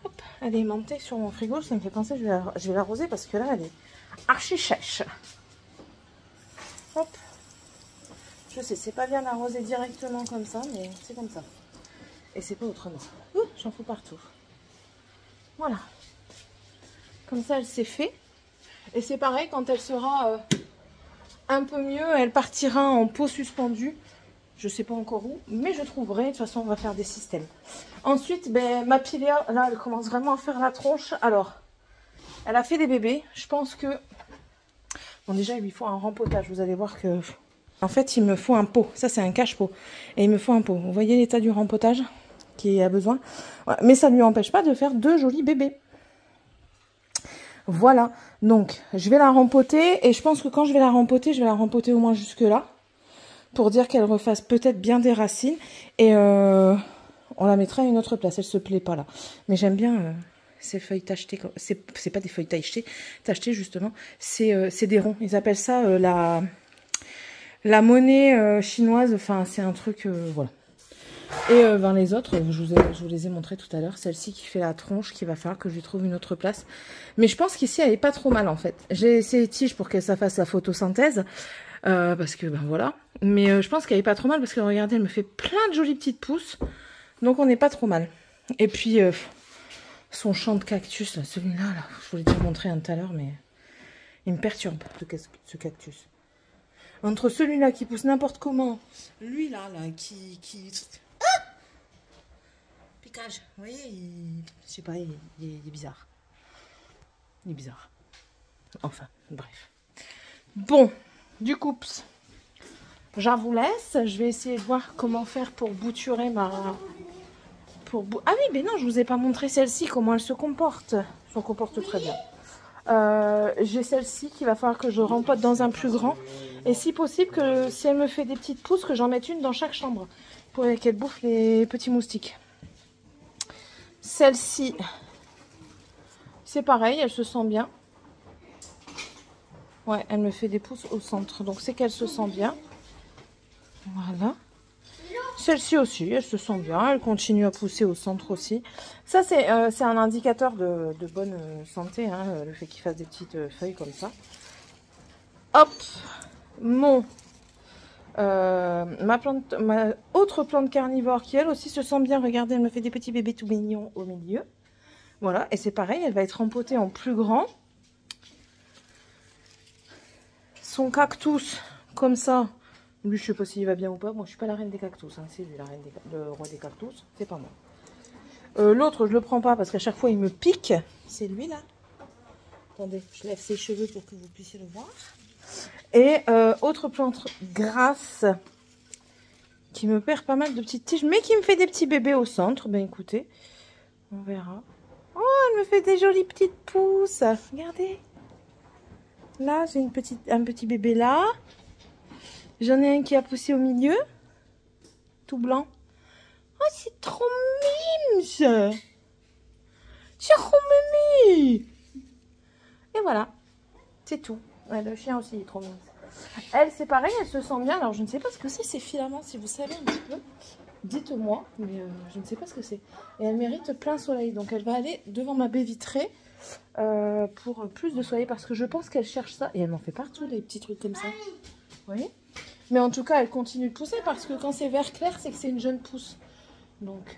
Hop, elle est aimantée sur mon frigo. Ça me fait penser, je vais l'arroser parce que là, elle est archi sèche. Hop. Je sais, c'est pas bien d'arroser directement comme ça, mais c'est comme ça. Et c'est pas autrement. Ouh, j'en fous partout. Voilà. Comme ça, elle s'est fait. Et c'est pareil, quand elle sera un peu mieux, elle partira en pot suspendu. Je sais pas encore où, mais je trouverai. De toute façon, on va faire des systèmes. Ensuite, ben, ma Piléa, là, elle commence vraiment à faire la tronche. Alors, elle a fait des bébés. Je pense que... Bon, déjà, il lui faut un rempotage. Vous allez voir que... En fait, il me faut un pot. Ça, c'est un cache-pot. Et il me faut un pot. Vous voyez l'état du rempotage qui a besoin. Voilà. Mais ça ne lui empêche pas de faire 2 jolis bébés. Voilà. Donc, je vais la rempoter. Et je pense que quand je vais la rempoter au moins jusque là. Pour dire qu'elle refasse peut-être bien des racines. Et on la mettra à une autre place. Elle se plaît pas là. Mais j'aime bien ces feuilles tachetées. C'est pas des feuilles tachetées justement. C'est des ronds. Ils appellent ça la monnaie chinoise. Enfin, c'est un truc... voilà. Et ben, les autres, je vous les ai montrés tout à l'heure. Celle-ci qui fait la tronche, qu'il va falloir que je lui trouve une autre place. Mais je pense qu'ici, elle est pas trop mal en fait. J'ai essayé tige pour que ça fasse la photosynthèse. Parce que, ben voilà. Mais je pense qu'elle est pas trop mal parce que regardez, elle me fait plein de jolies petites pousses. Donc on n'est pas trop mal. Et puis, son champ de cactus, là, celui-là, là, je vous l'ai déjà montré tout à l'heure, mais il me perturbe, ce cactus. Entre celui-là qui pousse n'importe comment, lui là qui... Ah, piquage, vous voyez, je sais pas, il est bizarre. Il est bizarre. Enfin, bref. Bon, du coup, j'en vous laisse. Je vais essayer de voir comment faire pour bouturer ma... Ah oui, mais non, je vous ai pas montré celle-ci, comment elle se comporte. Elle se comporte très bien. J'ai celle-ci qu'il va falloir que je rempote dans un plus grand. Et si possible, que si elle me fait des petites pousses, que j'en mette une dans chaque chambre. Pour qu'elle bouffe les petits moustiques. Celle-ci, c'est pareil, elle se sent bien. Ouais, elle me fait des pousses au centre. Donc c'est qu'elle se sent bien. Voilà. Celle-ci aussi, elle se sent bien. Elle continue à pousser au centre aussi. Ça, c'est un indicateur de bonne santé, hein, le fait qu'il fasse des petites feuilles comme ça. Hop, ma autre plante carnivore qui, elle aussi, se sent bien. Regardez, elle me fait des petits bébés tout mignons au milieu. Voilà, et c'est pareil, elle va être rempotée en plus grand. Son cactus, comme ça... Lui, je sais pas s'il va bien ou pas. Moi, je suis pas la reine des cactus. Hein. C'est lui, le roi des cactus. C'est pas moi. L'autre, je le prends pas parce qu'à chaque fois, il me pique. C'est lui, là. Attendez, je lève ses cheveux pour que vous puissiez le voir. Et autre plante grasse qui me perd pas mal de petites tiges, mais qui me fait des petits bébés au centre. Ben, écoutez, on verra. Oh, elle me fait des jolies petites pousses. Regardez. Là, j'ai un petit bébé là. J'en ai un qui a poussé au milieu. Tout blanc. Oh, c'est trop mime. C'est trop mimi. Et voilà. C'est tout. Ouais, le chien aussi, il est trop mime. Elle, c'est pareil, elle se sent bien. Alors, je ne sais pas ce que c'est, ces filaments. Si vous savez un petit peu, dites-moi. Mais je ne sais pas ce que c'est. Et elle mérite plein soleil. Donc, elle va aller devant ma baie vitrée pour plus de soleil. Parce que je pense qu'elle cherche ça. Et elle m'en fait partout, des petits trucs comme ça. Vous voyez ? Mais en tout cas, elle continue de pousser parce que quand c'est vert clair, c'est que c'est une jeune pousse. Donc,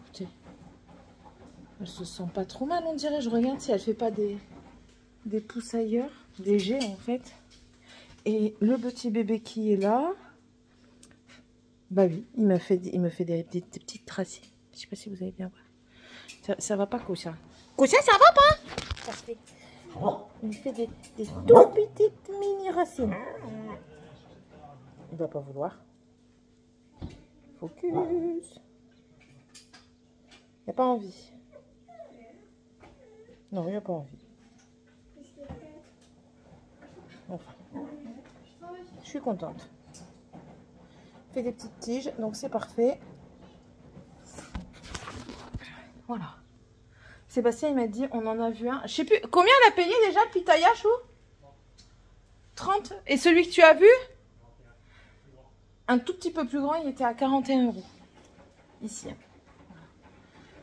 écoutez, elle se sent pas trop mal, on dirait. Je regarde si elle fait pas des pousses ailleurs, des jets en fait. Et le petit bébé qui est là, bah oui, il me fait des petites tracées. Je sais pas si vous allez bien voir. Ça va pas, Koussia. Koussia, ça va pas? Ça fait... Il me fait des tout petites mini racines. Il va pas vouloir. Focus. Il n'a pas envie. Non, il n'a pas envie. Enfin. Je suis contente. Fait des petites tiges, donc c'est parfait. Voilà. Sébastien, il m'a dit, on en a vu un. Je sais plus, combien elle a payé déjà le pitaya, Chou? 30. Et celui que tu as vu? Un tout petit peu plus grand, il était à 41 €. Ici.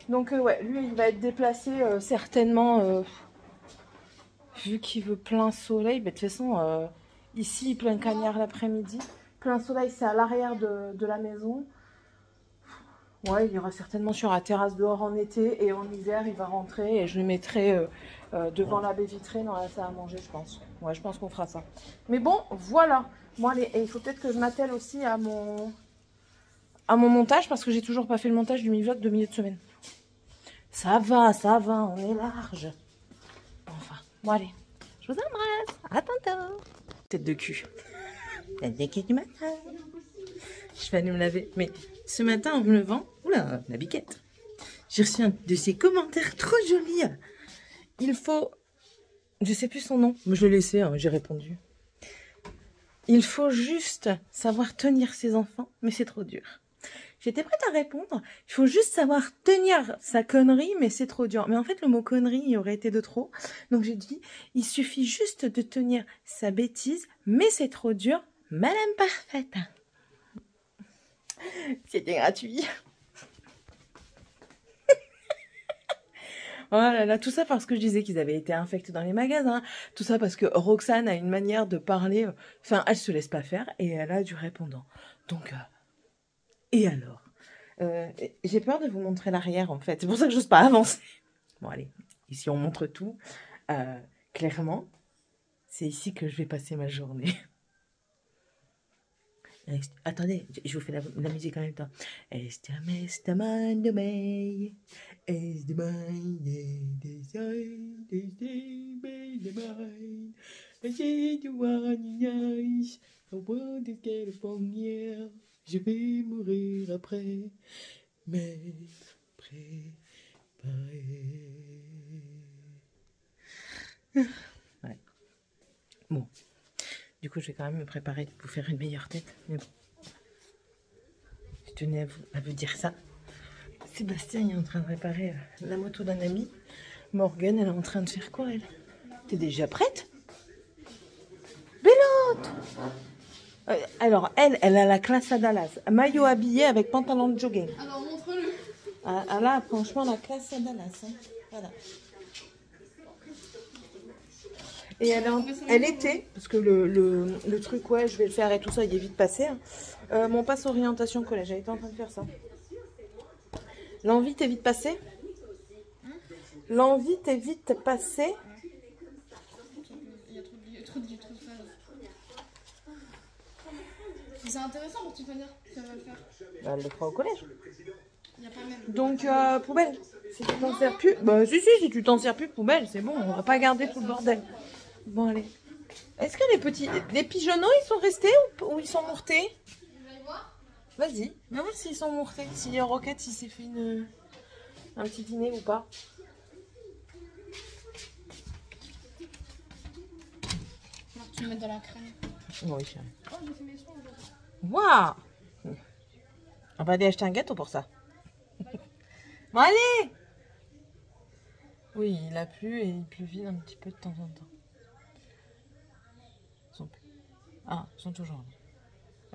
Donc ouais, lui il va être déplacé certainement, vu qu'il veut plein soleil. Mais de toute façon, ici plein cagnard l'après-midi. Plein soleil c'est à l'arrière de la maison. Ouais, il ira certainement sur la terrasse dehors en été et en hiver il va rentrer et je le mettrai devant la baie vitrée dans la salle à manger, je pense. Ouais, je pense qu'on fera ça. Mais bon, voilà. Moi, et il faut peut-être que je m'attelle aussi à mon montage parce que j'ai toujours pas fait le montage du mini-vlog de milieu de semaine. Ça va, on est large. Enfin, bon allez, je vous embrasse. À tantôt. Tête de cul. Tête de cul du matin. Je vais aller me laver. Mais ce matin, en me levant, oula, la biquette. J'ai reçu un de ces commentaires trop jolis. Il faut... Je sais plus son nom, mais je l'ai laissé, hein, j'ai répondu. Il faut juste savoir tenir ses enfants, mais c'est trop dur. J'étais prête à répondre. Il faut juste savoir tenir sa connerie, mais c'est trop dur. Mais en fait, le mot connerie, il aurait été de trop. Donc j'ai dit, il suffit juste de tenir sa bêtise, mais c'est trop dur. Madame parfaite. C'était gratuit. Oh là là, tout ça parce que je disais qu'ils avaient été infectés dans les magasins. Tout ça parce que Roxane a une manière de parler. Enfin, elle se laisse pas faire et elle a du répondant. Donc, et alors j'ai peur de vous montrer l'arrière en fait. C'est pour ça que j'ose pas avancer. Bon allez, ici on montre tout. Clairement, c'est ici que je vais passer ma journée. Attendez, je vous fais la musique en même temps. Je vais mourir après m'être préparé. Ouais. Bon. Du coup, je vais quand même me préparer pour faire une meilleure tête. Mais bon. Je tenais à vous dire ça. Sébastien il est en train de réparer la moto d'un ami. Morgane, elle est en train de faire quoi, elle? T'es déjà prête? Bélote! Alors, elle a la classe à Dallas. Maillot habillé avec pantalon de jogging. Alors, montre-le. Ah là, franchement, la classe à Dallas. Hein. Voilà. Et elle était, parce que le truc, ouais, je vais le faire et tout ça, il est vite passé. Hein. Mon passe orientation collège, elle était en train de faire ça. L'envie t'est vite passée? L'envie t'est vite passée? Il y a trop de phases. C'est intéressant pour toute manière, ça va le faire. Bah, elle le fera au collège. Il y a pas même. Donc, poubelle. Si tu t'en sers plus, bah si tu t'en sers plus, poubelle, c'est bon, on va pas garder tout le bordel. Bon, allez. Est-ce que les pigeonneaux, ils sont restés ou ils sont mourtés? Vas-y, viens voir s'ils sont mourtés. Si Roquette, il s'est fait un petit dîner ou pas. Alors, tu le mets dans la crème. Oui, chérie. Oh, j'ai fait mes soins aujourd'hui. Waouh! On va aller acheter un gâteau pour ça. Bon, allez! Oui, il a plu et il pleuville un petit peu de temps en temps. Ils sont toujours là.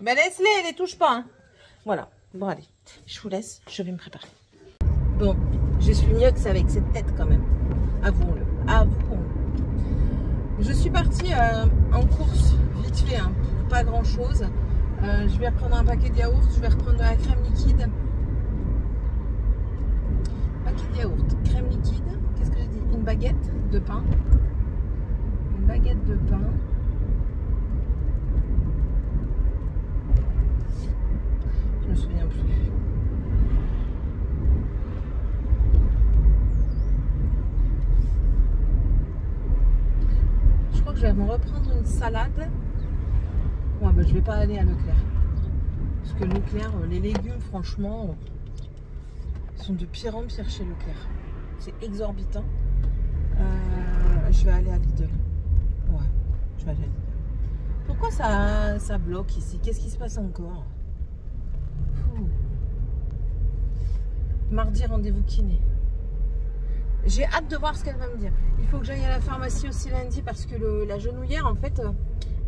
Mais laisse-les, les touche pas. Hein. Voilà. Bon, allez. Je vous laisse. Je vais me préparer. Bon, je suis mieux que ça avec cette tête quand même. Avouons-le. Avouons-le. Je suis partie en course vite fait, hein, pour pas grand-chose. Je vais reprendre un paquet de yaourt. Je vais reprendre de la crème liquide. Paquet de yaourt, crème liquide. Qu'est-ce que j'ai dit? Une baguette de pain. Une baguette de pain. Je me souviens plus. Je crois que je vais me reprendre une salade. Ouais, bah, je vais pas aller à Leclerc. Parce que Leclerc, les légumes, franchement, sont de pire en pire chez Leclerc. C'est exorbitant. Je vais aller à Lidl. Ouais, je vais aller à Lidl. Pourquoi ça bloque ici? Qu'est-ce qui se passe encore? Mardi, rendez-vous kiné. J'ai hâte de voir ce qu'elle va me dire. Il faut que j'aille à la pharmacie aussi lundi parce que la genouillère, en fait,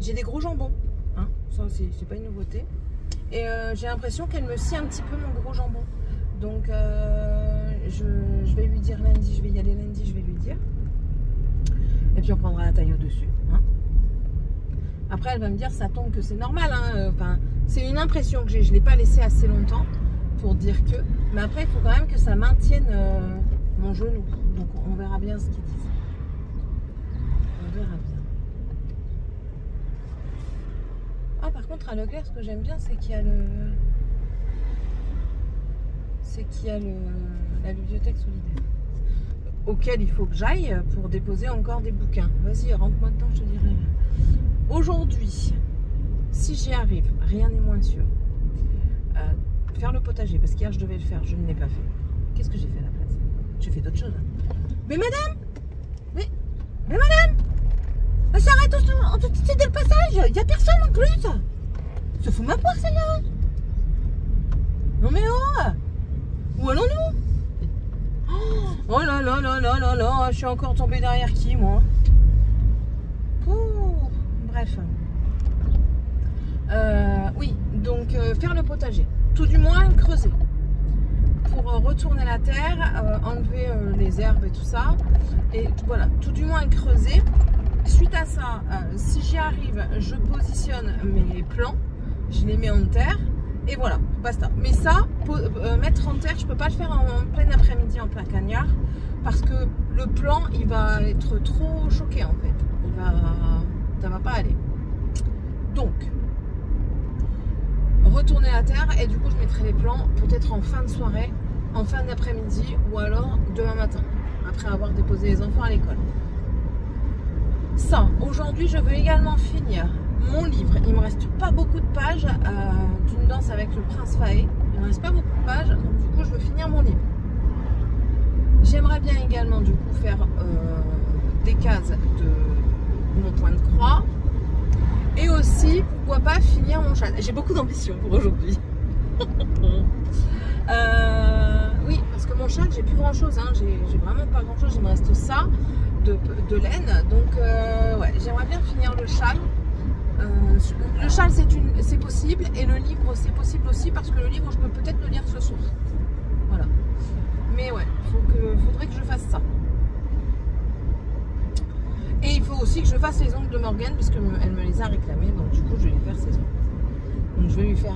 j'ai des gros jambons. Hein, ça, c'est pas une nouveauté. Et j'ai l'impression qu'elle me scie un petit peu mon gros jambon. Donc, je vais lui dire lundi, je vais y aller lundi, je vais lui dire. Et puis on prendra la taille au-dessus. Hein. Après, elle va me dire, ça tombe, que c'est normal. Hein. Enfin, c'est une impression que j'ai. Je ne l'ai pas laissé assez longtemps pour dire que. Mais après, il faut quand même que ça maintienne mon genou. Donc, on verra bien ce qu'ils disent. On verra bien. Ah, par contre, à Leclerc, ce que j'aime bien, c'est qu'il y a la bibliothèque solidaire. Auquel il faut que j'aille pour déposer encore des bouquins. Vas-y, rentre-moi dedans, je te dirai rien. Aujourd'hui, si j'y arrive, rien n'est moins sûr. Faire le potager, parce qu'hier je devais le faire, je ne l'ai pas fait. Qu'est-ce que j'ai fait à la place? J'ai fait d'autres choses. Hein. Mais madame, mais madame, ça s'arrête c'est dès le passage, il n'y a personne en plus. Ça fout ma poire celle-là. Non mais oh, où allons-nous? Oh là là là là là là, je suis encore tombée derrière qui moi? Ouh, bref. Oui, donc faire le potager, tout du moins creuser pour retourner la terre, enlever les herbes et tout ça, et voilà, tout du moins creuser. Suite à ça, si j'y arrive, je positionne mes plants, je les mets en terre et voilà, basta. Mais ça, mettre en terre, je peux pas le faire en plein après-midi, en plein cagnard, parce que le plant, il va être trop choqué en fait. Ça va pas aller. Donc, retourner la terre et du coup, je mettrai les plants peut-être en fin de soirée, en fin d'après-midi ou alors demain matin, après avoir déposé les enfants à l'école. Ça, aujourd'hui, je veux également finir mon livre. Il me reste pas beaucoup de pages d'une danse avec le prince Faé. Il me reste pas beaucoup de pages, donc du coup, je veux finir mon livre. J'aimerais bien également du coup faire des cases de mon point de croix et aussi, pourquoi pas, finir mon châle. J'ai beaucoup d'ambition pour aujourd'hui. Oui, parce que mon châle, j'ai plus grand chose, hein. J'ai vraiment pas grand chose, il me reste ça de laine, donc ouais, j'aimerais bien finir le châle. Le châle c'est possible et le livre c'est possible aussi, parce que le livre je peux peut-être le lire ce soir. Voilà. Mais ouais, faudrait que je fasse ça. Et il faut aussi que je fasse les ongles de Morgane, parce qu'elle me les a réclamés, donc du coup je vais lui faire ses ongles. Donc je vais lui faire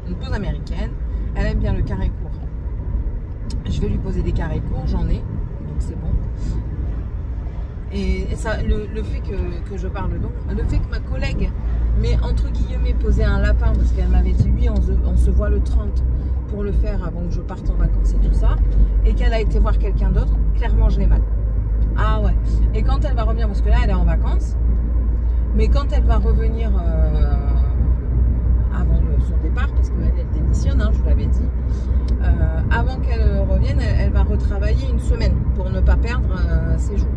une pose américaine. Elle aime bien le carré court. Je vais lui poser des carrés courts, j'en ai, donc c'est bon. Et ça, le fait que je parle donc, le fait que ma collègue m'ait entre guillemets posé un lapin, parce qu'elle m'avait dit oui, on se voit le 30 pour le faire avant que je parte en vacances et tout ça, et qu'elle a été voir quelqu'un d'autre, clairement je l'ai mal. Ah ouais. Et quand elle va revenir, parce que là elle est en vacances, mais quand elle va revenir avant son départ, parce qu'elle démissionne, hein, je vous l'avais dit, avant qu'elle revienne, elle va retravailler une semaine pour ne pas perdre ses jours.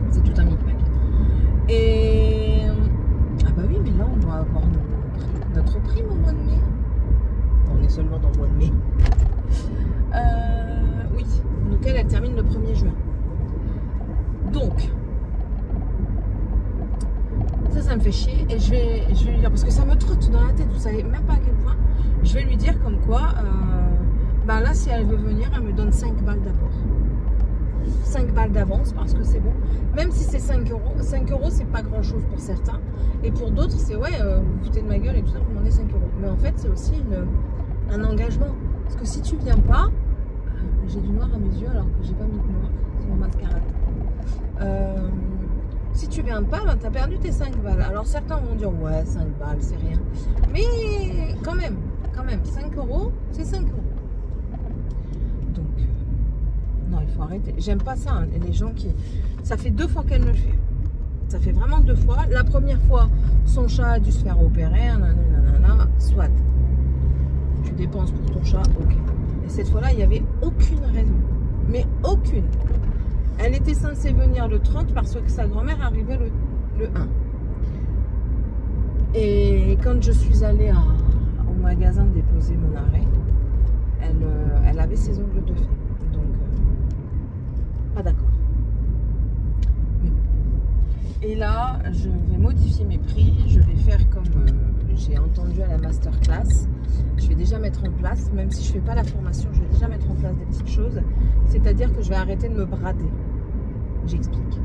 C'est tout un micmac. Et ah bah oui, mais là on doit avoir notre prime au mois de mai. On est seulement dans le mois de mai. Oui, donc elle termine le 1er juin. Donc ça me fait chier, et je vais lui dire, parce que ça me trotte dans la tête, vous savez même pas à quel point. Je vais lui dire comme quoi bah là, si elle veut venir, elle me donne 5 balles d'apport, 5 balles d'avance, parce que c'est bon. Même si c'est 5 euros, 5 euros c'est pas grand chose pour certains, et pour d'autres c'est ouais, vous vous foutez de ma gueule et tout ça, vous demandez 5 euros. Mais en fait c'est aussi un engagement, parce que si tu viens pas, j'ai du noir à mes yeux alors que j'ai pas mis de noir, c'est mon mascarade. Si tu viens pas, ben, tu as perdu tes 5 balles. Alors certains vont dire ouais, 5 balles c'est rien, mais quand même 5 euros c'est 5 euros. Donc non, il faut arrêter. J'aime pas ça, hein, les gens qui... Ça fait 2 fois qu'elle me le fait. Ça fait vraiment 2 fois. La première fois, son chat a dû se faire opérer, nanana, soit. Tu dépenses pour ton chat, ok. Et cette fois-là, il n'y avait aucune raison. Mais aucune. Elle était censée venir le 30 parce que sa grand-mère arrivait le 1. Et quand je suis allée au magasin déposer mon arrêt, elle avait ses ongles de fait. Donc, pas d'accord. Et là, je vais modifier mes prix. Je vais faire comme j'ai entendu à la masterclass. Je vais déjà mettre en place, même si je ne fais pas la formation, je vais déjà mettre en place des petites choses. C'est-à-dire que je vais arrêter de me brader. J'explique.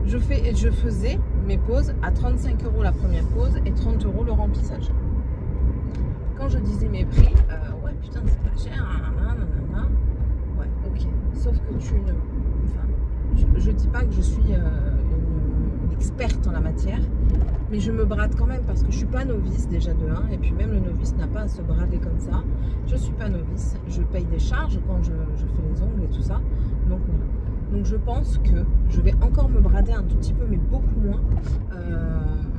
Je faisais mes pauses à 35 € la première pause et 30 € le remplissage. Quand je disais mes prix, ouais putain c'est pas cher, nanana. Ouais, ok. Sauf que tu ne... Enfin, je dis pas que je suis une experte en la matière, mais je me brade quand même parce que je suis pas novice déjà de 1, et puis même le novice n'a pas à se brader comme ça. Je suis pas novice, je paye des charges quand je fais les ongles et tout ça. Donc voilà. Donc je pense que je vais encore me brader un tout petit peu, mais beaucoup moins.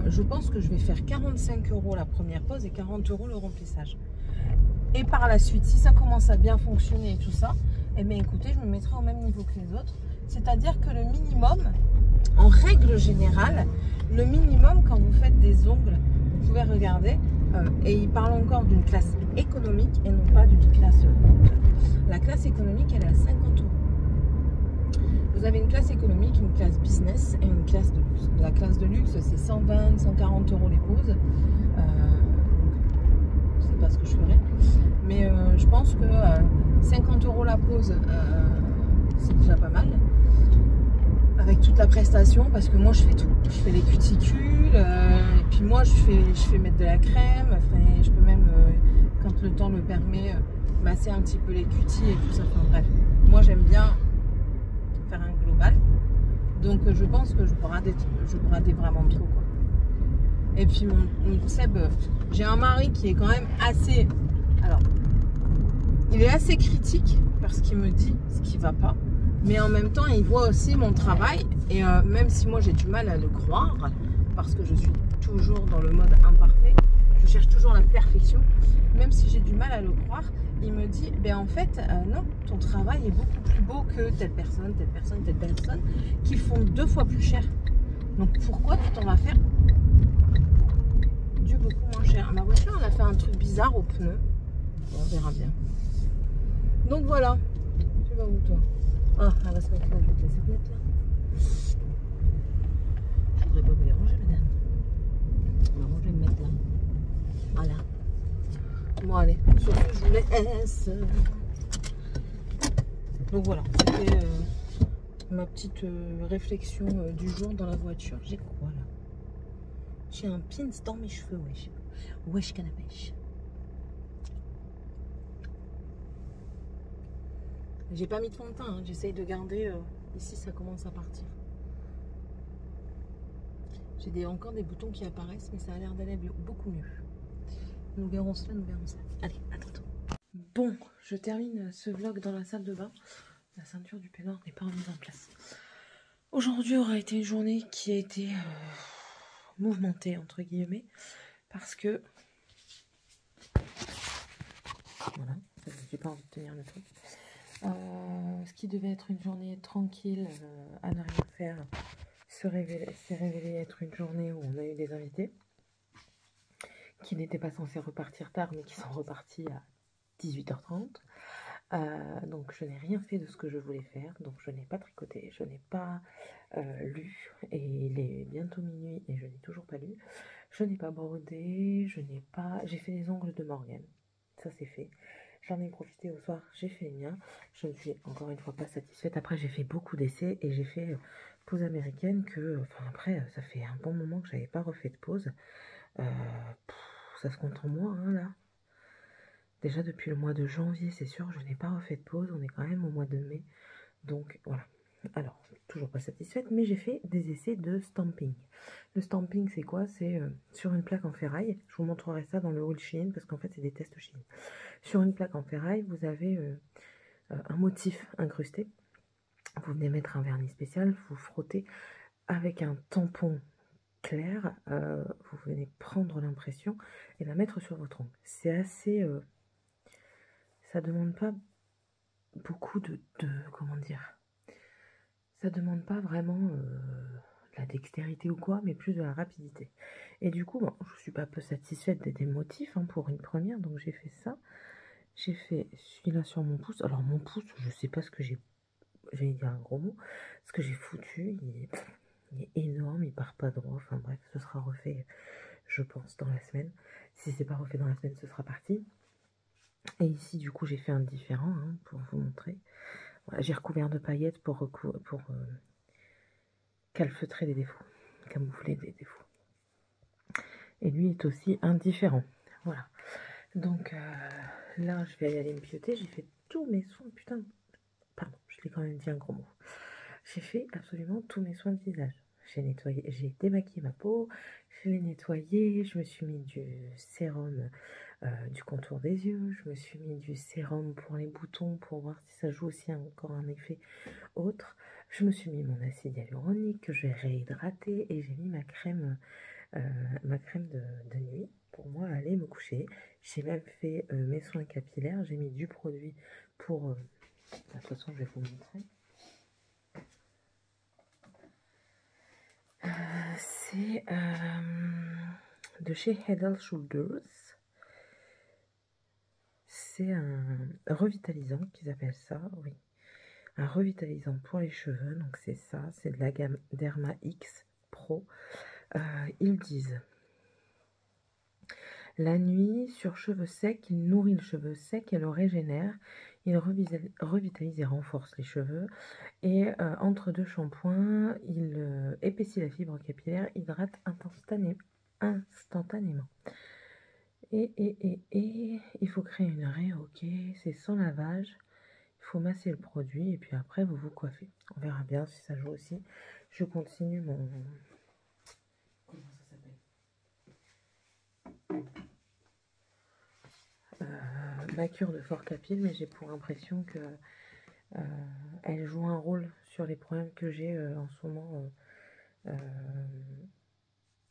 Je pense que je vais faire 45 € la première pause et 40 € le remplissage. Et par la suite, si ça commence à bien fonctionner et tout ça, eh bien écoutez, je me mettrai au même niveau que les autres. C'est-à-dire que le minimum, en règle générale, le minimum quand vous faites des ongles, vous pouvez regarder, et il parle encore d'une classe économique et non pas d'une classe haute. La classe économique, elle est à 50 €. Vous avez une classe économique, une classe business et une classe de luxe. La classe de luxe, c'est 120, 140 € les pauses. Je ne sais pas ce que je ferai. Mais je pense que 50 € la pause, c'est déjà pas mal. Avec toute la prestation, parce que moi je fais tout. Je fais les cuticules, et puis moi je fais mettre de la crème. Enfin, je peux même, quand le temps le permet, masser un petit peu les cutis et tout ça. Enfin bref, moi j'aime bien faire un global, donc je pense que je bradais vraiment trop quoi. Et puis mon Seb, j'ai un mari qui est quand même assez, alors il est assez critique parce qu'il me dit ce qui va pas, mais en même temps il voit aussi mon travail, et même si moi j'ai du mal à le croire parce que je suis toujours dans le mode imparfait, je cherche toujours la perfection, même si j'ai du mal à le croire, il me dit, ben en fait, non, ton travail est beaucoup plus beau que telle personne, qui font 2 fois plus cher. Donc pourquoi tu t'en vas faire du beaucoup moins cher? Ma voiture, elle a fait un truc bizarre au pneu. Bon, on verra bien. Donc voilà. Tu vas où toi? Ah, elle va se mettre là, je vais te laisser te mettre là. Je voudrais pas vous déranger, madame. Alors, je vais me mettre là. Voilà. Bon allez, sur ce je vous laisse. Donc voilà, c'était ma petite réflexion du jour dans la voiture. J'ai quoi là? J'ai un pins dans mes cheveux, wesh. Wesh canapèche. J'ai pas mis de fond de teint, hein. J'essaye de garder, ici ça commence à partir. J'ai encore des boutons qui apparaissent, mais ça a l'air d'aller beaucoup mieux. Nous verrons cela, nous verrons ça. Allez, à tantôt. Bon, je termine ce vlog dans la salle de bain. La ceinture du peignoir n'est pas remise en place. Aujourd'hui aura été une journée qui a été mouvementée, entre guillemets, parce que... Voilà, j'ai pas envie de tenir le truc. Ce qui devait être une journée tranquille, à ne rien faire, s'est révélé être une journée où on a eu des invités qui n'étaient pas censés repartir tard, mais qui sont repartis à 18h30. Donc je n'ai rien fait de ce que je voulais faire, donc je n'ai pas tricoté, je n'ai pas lu, et il est bientôt minuit et je n'ai toujours pas lu. Je n'ai pas brodé, j'ai fait les ongles de Morgane, ça c'est fait. J'en ai profité au soir, j'ai fait les miens. Je ne suis encore une fois pas satisfaite. Après j'ai fait beaucoup d'essais et j'ai fait pause américaine que, enfin après ça fait un bon moment que j'avais pas refait de pause. Ça se compte en mois hein, là. Déjà depuis le mois de janvier, c'est sûr, je n'ai pas refait de pause. On est quand même au mois de mai. Donc voilà. Alors, toujours pas satisfaite, mais j'ai fait des essais de stamping. Le stamping, c'est quoi? C'est sur une plaque en ferraille. Je vous montrerai ça dans le haul Shein, parce qu'en fait, c'est des tests Shein. Sur une plaque en ferraille, vous avez un motif incrusté. Vous venez mettre un vernis spécial, vous frottez avec un tampon clair. Vous venez prendre l'impression et la mettre sur votre ongle. C'est assez... ça demande pas beaucoup de comment dire, ça demande pas vraiment de la dextérité ou quoi, mais plus de la rapidité. Et du coup, bon, je suis pas peu satisfaite des motifs hein, pour une première, donc j'ai fait ça. J'ai fait celui-là sur mon pouce. Alors mon pouce, je sais pas ce que j'allais dire un gros mot, ce que j'ai foutu, Il est énorme, il part pas droit. Enfin bref, ce sera refait, je pense, dans la semaine. Si c'est pas refait dans la semaine, ce sera parti. Et ici, du coup, j'ai fait un différent hein, pour vous montrer. Voilà, j'ai recouvert de paillettes pour calfeutrer les défauts, camoufler les défauts. Et lui est aussi indifférent. Voilà. Donc là, je vais aller me pioter. J'ai fait tous mes soins. Putain, pardon, je l'ai quand même dit un gros mot. J'ai fait absolument tous mes soins de visage. J'ai nettoyé, j'ai démaquillé ma peau, je l'ai nettoyée, je me suis mis du sérum du contour des yeux, je me suis mis du sérum pour les boutons pour voir si ça joue aussi encore un effet autre. Je me suis mis mon acide hyaluronique que j'ai réhydraté et j'ai mis ma crème de nuit pour moi aller me coucher. J'ai même fait mes soins capillaires, j'ai mis du produit pour... de toute façon, je vais vous montrer. C'est de chez Head & Shoulders. C'est un revitalisant qu'ils appellent ça, oui. Un revitalisant pour les cheveux, donc c'est ça, c'est de la gamme Derma X Pro. Ils disent la nuit, sur cheveux secs, il nourrit le cheveu sec et le régénère. Il revitalise et renforce les cheveux. Et entre deux shampoings, il épaissit la fibre capillaire, hydrate instantanément. Et il faut créer une raie, ok, c'est sans lavage. Il faut masser le produit et puis après vous vous coiffez. On verra bien si ça joue aussi. Je continue mon... Comment ça s'appelle ma cure de fort capille, mais j'ai pour impression que elle joue un rôle sur les problèmes que j'ai en ce moment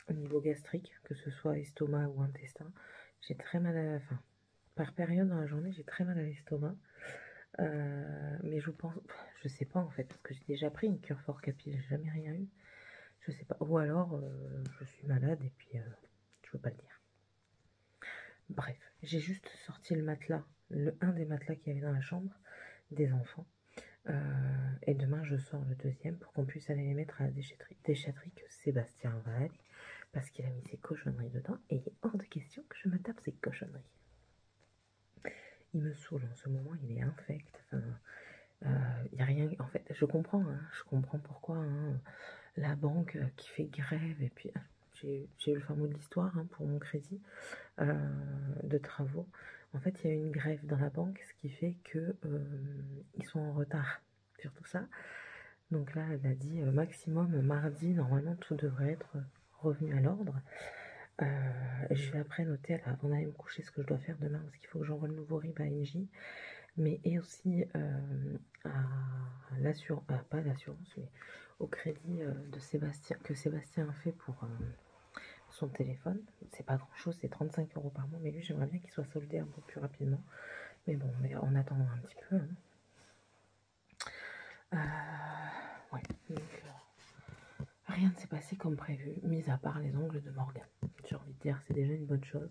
au niveau gastrique, que ce soit estomac ou intestin. J'ai très mal à... Enfin, par période dans la journée, j'ai très mal à l'estomac. Mais je pense... Je sais pas en fait, parce que j'ai déjà pris une cure fort capille, j'ai jamais rien eu. Je sais pas. Ou alors, je suis malade et puis je veux pas le dire. Bref, j'ai juste sorti le matelas, un des matelas qu'il y avait dans la chambre des enfants. Et demain, je sors le deuxième pour qu'on puisse aller les mettre à la déchetterie que Sébastien va aller. Parce qu'il a mis ses cochonneries dedans et il est hors de question que je me tape ces cochonneries. Il me saoule en ce moment, il est infect. Enfin, il n'y a rien. En fait, je comprends pourquoi la banque qui fait grève. Et puis, j'ai eu le fin mot de l'histoire pour mon crédit de travaux. En fait, il y a eu une grève dans la banque, ce qui fait que ils sont en retard sur tout ça. Donc là, elle a dit maximum mardi, normalement, tout devrait être revenu à l'ordre. Je vais après noter avant d'aller me coucher ce que je dois faire demain parce qu'il faut que j'envoie le nouveau RIB à NJ, mais et aussi à l'assurance, pas l'assurance, mais au crédit de Sébastien, que Sébastien a fait pour son téléphone. C'est pas grand chose, c'est 35 € par mois, mais lui j'aimerais bien qu'il soit soldé un peu plus rapidement. Mais bon, mais en attendant un petit peu. Ouais, donc rien ne s'est passé comme prévu, mis à part les ongles de Morgane. J'ai envie de dire, c'est déjà une bonne chose.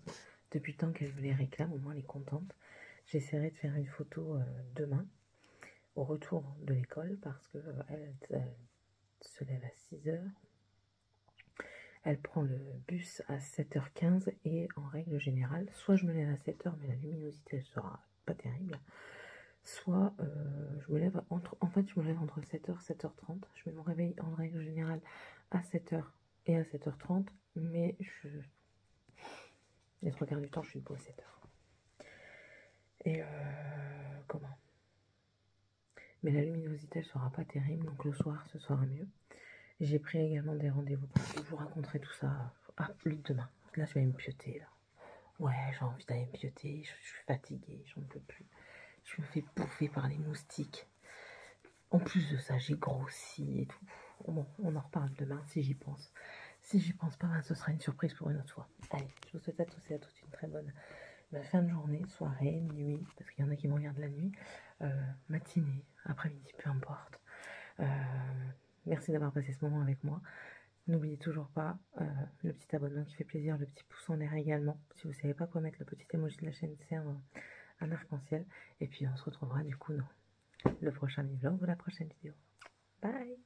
Depuis le temps qu'elle me les réclame, au moins elle est contente. J'essaierai de faire une photo demain, au retour de l'école, parce que elle se lève à 6 h. Elle prend le bus à 7 h 15 et en règle générale, soit je me lève à 7 h, mais la luminosité elle sera pas terrible, soit je me lève entre 7 h et 7 h 30. Je mets mon réveil en règle générale à 7 h et à 7 h 30, mais les 3/4 du temps je suis debout à 7 h. Et comment? Mais la luminosité elle sera pas terrible, donc le soir ce sera mieux. J'ai pris également des rendez-vous. Je vous raconterai tout ça plus de demain. Là je vais me pioter là. Ouais, j'ai envie d'aller me pioter, je suis fatiguée, j'en peux plus. Je me fais bouffer par les moustiques. En plus de ça, j'ai grossi et tout. Bon, on en reparle demain si j'y pense. Si j'y pense pas, ce sera une surprise pour une autre fois. Allez, je vous souhaite à tous et à toutes une très bonne fin de journée, soirée, nuit, parce qu'il y en a qui me regardent la nuit, matinée, après-midi, peu importe. Merci d'avoir passé ce moment avec moi. N'oubliez toujours pas le petit abonnement qui fait plaisir, le petit pouce en l'air également. Si vous ne savez pas quoi mettre, le petit emoji de la chaîne, c'est un arc-en-ciel. Et puis on se retrouvera du coup dans le prochain vlog ou la prochaine vidéo. Bye!